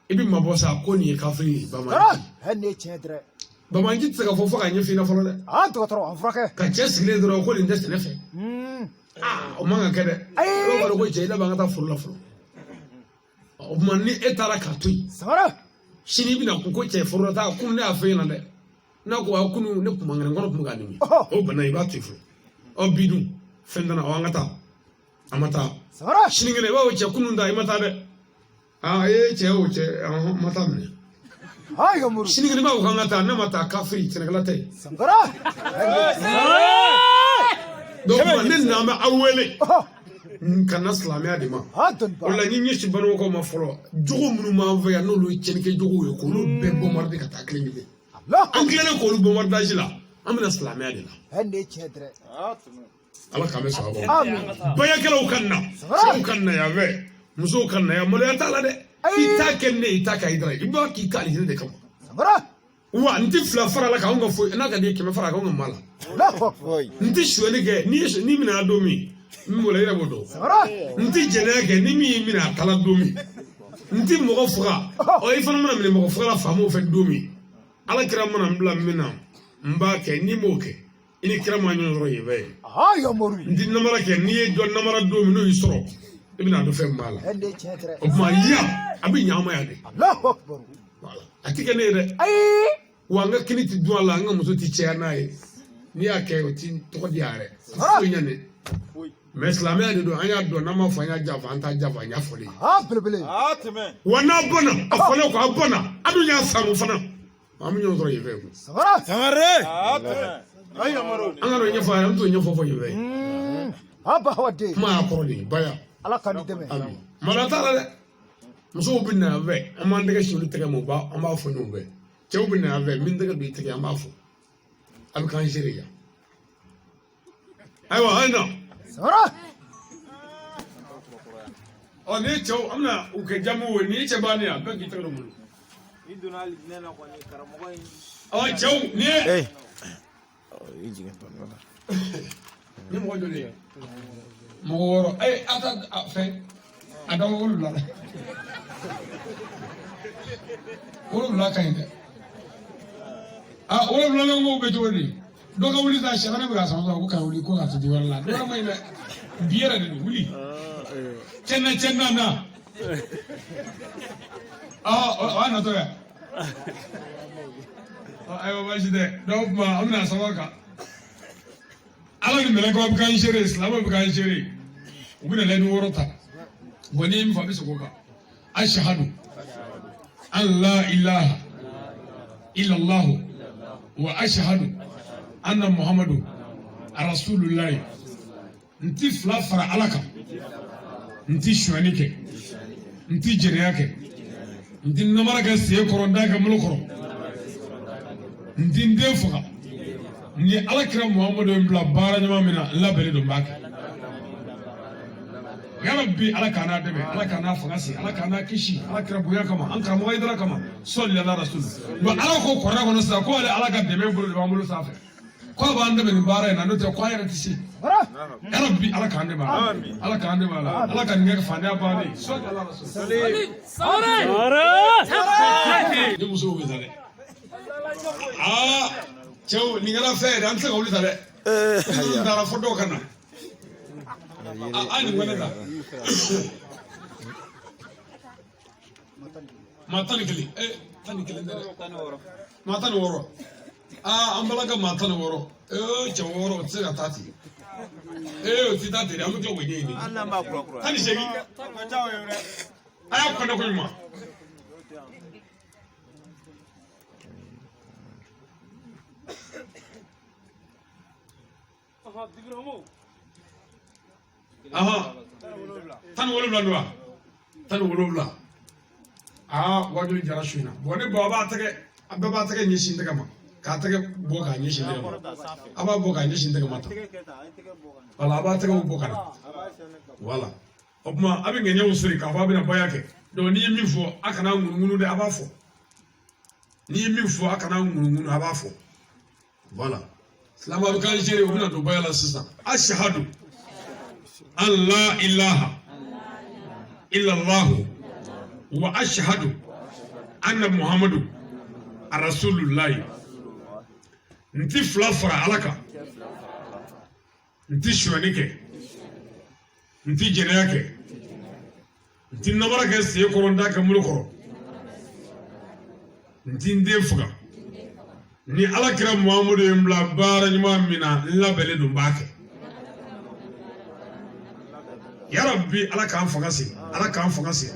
B: i bɛ mabɔ sa ko nin ye kafiri ye bamanji tɛ se ka fɔ fo ka ɲɛfɔ i la fɔlɔ dɛ ka cɛ sigilen dɔrɔn ko nin tɛ sɛnɛ fɛ o man ka kɛ dɛ dɔw b'a dɔn ko cɛ i laban ka taa foro la fɔlɔ o kuma ni e taara k'a to yen sini i bɛna ko cɛ foro la taa kun ne y'a fɛ ɲɛna dɛ n'a ko kunu ne kun man kɛnɛ n kɔnɔ kun bɛ k'a dimi o bana i b'a to yen fɔlɔ bi dun fɛn tɛ na an ka taa an ma taa sinikɛnɛ i b'a fɔ cɛ kunun ta i ma taa dɛ cɛ o cɛ ma taa minɛ sinikɛnɛ i b'a fɔ k'an ka taa ne ma taa kafiri sɛnɛkɛla tɛ yen donc ne n'an bɛ aw wele ka na silamɛya de ma o la ni ɲɛsi banɔgɔkaw ma fɔlɔ jogo minnu b'an fɛ yan n'olu ye cɛnnikɛ jogow ye k'olu bɛɛ bombarder ka taa kelen kelen an tilalen k'olu bombardage la an bɛna silamɛya de la ala k'an bɛ sababa bayakɛlaw ka na cɛw ka na yan fɛ musow ka na yan maloya t'a la dɛ i t'a kɛ ne i t'a kɛ Hayidara ye i b'a k'i ka alijinɛ de kama wa n tɛ fila fara la k'anw ka foyi n'a ka di ye 100 fara k'anw ka maa la n tɛ suɲɛni kɛ ni minɛ don min n bolo yɛrɛ b'o dɔn n tɛ jɛnɛya kɛ ni min y'i minɛ a tala don min n tɛ mɔgɔ faga i fana mana minɛ mɔgɔ faga la faamaw fɛ don min ala kira mana n bila min na n b'a kɛ n'i m'o kɛ i ni kira ma ɲɔgɔn sɔrɔ yen fɛ n tɛ namara kɛ n'i ye dɔ namara don min n'o y'i sɔrɔ i bɛna dɔ fɛn b'a la o tuma yan a bɛ ɲa an ma yan de a tɛ kɛ ne ye dɛ wa an ka kini tɛ dun a la an ka muso tɛ cɛya n'a ye n'i y'a kɛ o ti tɔgɔ di a yɛrɛ foyi ɲɛ ne mais silamɛya de don an y'a dɔn n'an m'a fɔ an y'a jafa an t'a jafa an y'a fɔ de wa n'a bɔnna a fɔlen ko a bɔnna a dun y'a faamu fana an bɛ ɲɔgɔn sɔrɔ yen fɛ koyi an ka dɔ ɲɛfɔ a ye an t'o ɲɛfɔ fɔ yen fɛ kuma y'a kɔrɔ de ye ba ya maloya t'a la dɛ musow bɛ na yan fɛ an b'an tɛgɛ si olu tɛgɛ ma an b'a fɔ ɲɔgɔn fɛ cɛw bɛ na yan fɛ min tɛgɛ don i tɛgɛ an b'a fɔ a bɛ k'an seere yan ayiwa ayi na ni ye cɛw an bɛna u kɛ jamu ye ni ye cɛ bannen ye a bɛɛ k'i tɛgɛ dɔ bolo cɛw ni ye ni mɔgɔ joli ye mɔgɔ wɔɔrɔ a ta fɛn a dama wolonwula la wolonwula ka ɲi dɛ wolonwula la ŋo bɛ cogo di dɔ ka wuli ta sɛbɛnɛ bɛ ka sama ko ka wuli ko ka to wɛrɛ la dɔ ma ɲi dɛ bi yɛrɛ de don wuli cɛn na na a natɔ yan ayiwa baasi tɛ dɔw kuma an bɛna sababu kan ala ni mɛlɛkɛw bɛ k'an seere silamɛw bɛ k'an seere u bɛna lɛni wɔɔrɔ ta bon ni ye min fɔ a bɛ segin o kan ashahadu an la ilaha illallah wa ashahadu anna muhammadu rasulullahi n ti fila fara ala kan n ti suɲɛni kɛ n ti jɛnɛya kɛ n ti namara kɛ sen kɔrɔ n t'a kɛ bolo kɔrɔ n ti n den faga ni ala kira muhammadu ye n bila baara ɲuman min na n labɛnnen don n b'a kɛ yarabi ala k'an n'a dɛmɛ ala k'an n'a fanga se ala k'an n'a kisi ala kira bonya kama an karamɔgɔ Hayidara kama sɔli ala rasul wa ala ko kɔrɔna kɔnɔ sisan ko ale ala ka dɛmɛ bolo de b'an bolo sanfɛ ko a b'an dɛmɛ nin baara in na n'o tɛ ko an yɛrɛ tɛ se yarabi ala k'an dɛmɛ ala k'an dɛmɛ ala ala ka nin kɛ fandenya bannen sɔli ala rasul ni musow bɛ sa dɛ cɛw nin kɛra fɛn yɛrɛ an tɛ se ka wuli sa dɛ n taara fɔ dɔw ka na nin kɔnɛ ta maa tan ni kelen tan ni kelen tɛ dɛ maa tan ni wɔɔrɔ an bala ka maa tan ni wɔɔrɔ cɛ wɔɔrɔ o tɛ se ka taa ten o tɛ taa ten dɛ an bɛ tila k'o ɲɛɲini tan ni seegin a y'a kɔnɛ ko ɲuman tan ni wolonwula don wa tan ni wolonwula wajuli jara su in na bon ne bɔ a bɛɛ b'a tɛgɛ ɲɛsin tɛgɛ ma k'a tɛgɛ bɔ k'a ɲɛsin tɛgɛ ma a b'a bɔ k'a ɲɛsin tɛgɛ ma tan wala a b'a tɛgɛw bɔ ka na wala o tuma a bɛ ŋɛɲɛw siri k'a fɔ a bɛna baya kɛ donc n'i ye min fɔ a kana ŋunuŋunu dɛ a b'a fɔ ni min fo aka na ngunu aba fo voilà islam abu kan jere ubina do bayala sisa ashhadu an la ilaha illa allah wa ashhadu anna muhammadu rasulullah nti flafra alaka nti shwanike nti jeneyake nti namara ke se koronda ka mulukoro nti ndefuga ni alakira muhammadu yembla bara nyuma mina labele dumbake ya rabbi alaka anfagasi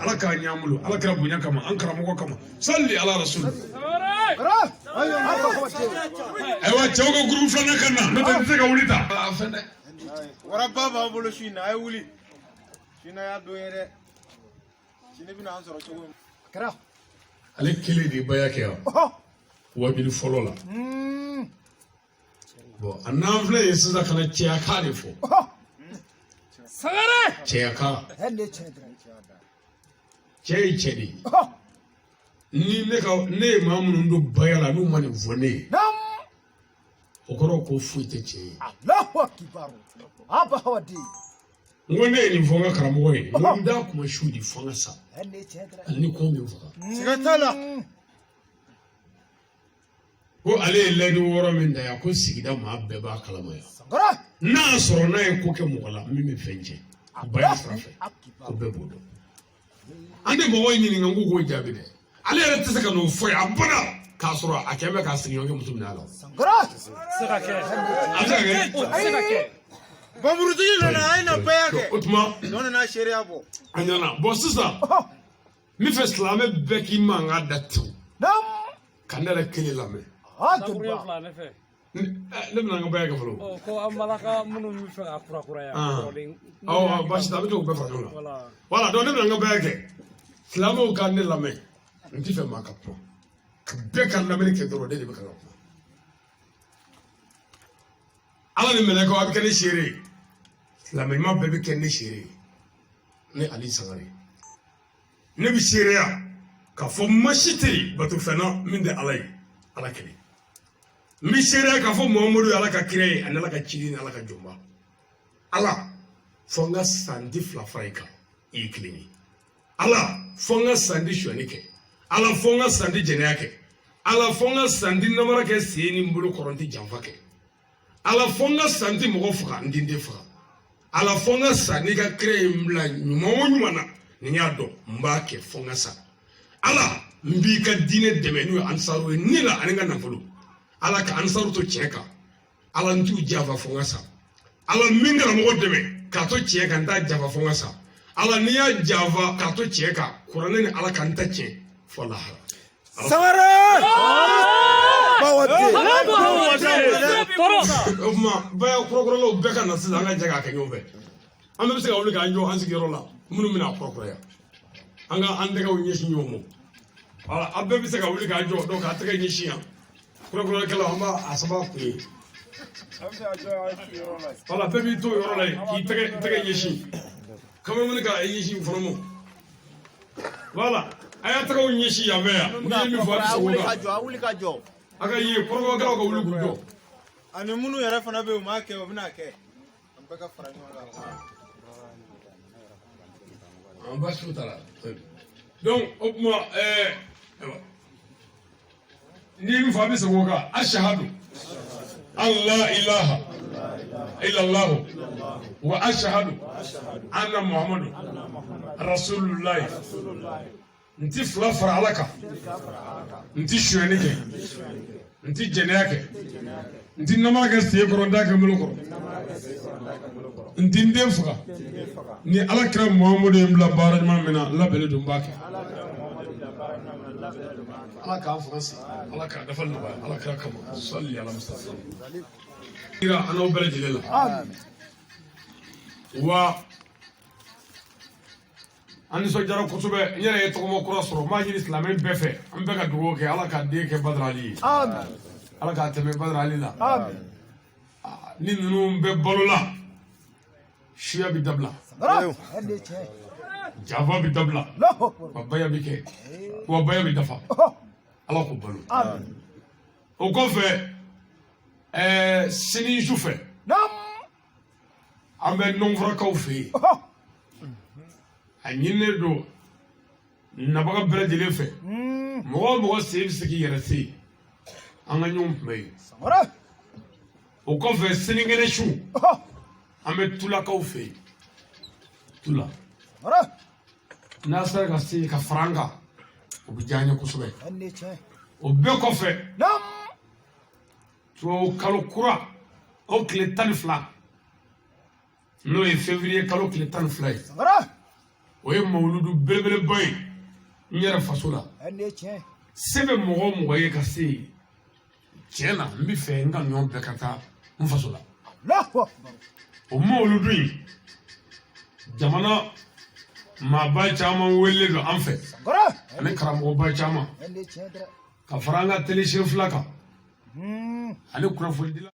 B: alaka nyamulu alakira bunya kama ankara moko kama salli ala rasul aywa chawgo groupe flana kana meta ntega wulita afende
F: wara baba bolo shina ay wuli shina ya doyere shine bina ansoro chawgo
C: kara
B: ale kele di bayake ya wabili folo la bon anavle yesa kana chiaka de fo
D: sagare
B: chiaka
C: hende chedra
B: chedi ni ne mamu ndo bayala no mani vone
C: nam
B: okoro ko fuite che
C: Allahu akbar aba hawadi
B: ngone ni vonga karamo he nda kuma shudi fonga sa
C: hende chedra
B: ni ko mi vonga
F: sigatala
B: ko ale leni woro min da ya ko sigida ma be ba kalama ya
C: kara
B: na soro na e ko ke mukola mi fenje baya frafe ko be bodo ande mo woni ni ngangu ko jabi de ale re tse ka no fo ya bana ka soro akeme ka sigi yonge mutum na law
C: kara
D: sagake
B: ajage
D: sagake
F: bamuruti lona ayna bayake
B: utma
F: nona na sheria bo
B: anyana bo sisa mi fe slame be ki manga datu
C: nam
B: kanela kele lame
D: sagure
C: adba
D: fla ne fe
B: ne bna nga baya ka folo
D: o ko amalaka munu mi fe akura ya
B: bashi da to be fa no
D: wala
B: wala do ne bna nga baya ke slame o kan ne lame nti fe maka po be kan lame ke do de be kan ala ni mele ko abikene shere lame ma be be ken ne shere ne ali sangare ne bi shere ya ka fo mashitiri batu fena min de alai ala kele mi shere ka fo muhammadu ala ka kire an ala ka chiri ala ka jomba ala fonga sandi flafraika iklini ala fonga sandi shwanike ala fonga sandi jeneyake ala fonga sandi namara ke seni mbulu koronti jamfake ala fonga sandi mogo fuka ndinde fuka ala fonga sandi ka kire mbla nyumana ninyado mbake fonga sa ala mbi ka dine demenu ansaru ni la aninga nafulu ala ka ansaru to cheka ala ntu java fonga sa ala mingala mogo deme ka to cheka nda java fonga sa ala niya java ka to cheka kurane ni ala kan ta che fola
F: sangare bawati
D: toro
B: ma ba kurokoro lo be kana sila nga jaga ka nyobe am be se ka wuli ka njo hansi gero la munu mina kurokoro ya anga ande ka wunye shi nyomo ala abbe be se ka wuli ka njo do ka taka nyi shi ya kurokoro kala hamba asaba ku ala be bi to yoro la ki taka nyi shi kama mun ka nyi shi foromo wala aya taka wunye shi ya be ya ni mi fo
E: awuli ka jo
B: aka yi kurokoro ka wuli ku jo
F: ani munu yara fana be ma ke obina ke ambaka farani wala
B: on va tout à l'heure. Donc, moi, ni mi fa bi se woga ashhadu an la ilaha illa allah wa ashhadu anna muhammadu rasulullah nti flafra alaka nti shwenike nti jeneke nti namaga se koronda ka mulko nti ndefuga ni alakira muhammadu yembla bara nyuma mina labele dumbake alaka afasi alaka dafal ba alaka kama salli ala mustafa ira ana bele jilela wa ani so jara kutube nyere to mo kura soro ma jiri islamin befe am be ka dugo ke alaka de ke badrali
C: amin
B: alaka teme badrali la
C: amin
B: ni nunu be bolola shia bi dabla
C: kara hende chedra
B: java bi dabla
C: Allahu akbar
B: wabaya bi ke wabaya bi dafa ala k'o balo o kɔfɛ sini su fɛ an bɛ nɔnfɔrakaw fɛ yen a ɲininen don nabaga bɛɛ lajɛlen fɛ mɔgɔ o mɔgɔ sen bɛ se k'i yɛrɛ se yen an ka ɲɔgɔn kunbɛ yen o kɔfɛ sinikɛnɛ su an bɛ tulakaw fɛ yen tula n'a sera ka se ka fara an kan o bɛ diya an ye kosɛbɛ o bɛɛ kɔfɛ tubabu kalo kura o tile 12 n'o ye février kalo tile 12 ye o ye mawuludu belebeleba ye n yɛrɛ faso la se bɛ mɔgɔ o mɔgɔ ye ka se yen tiɲɛ na n bɛ fɛ n ka ɲɔgɔn bɛɛ ka taa n faso la o mawuludu in jamana maaba caman wele don an fɛ ani karamɔgɔba caman ka fara an ka télé chaîne 2 kan ani kunnafonidila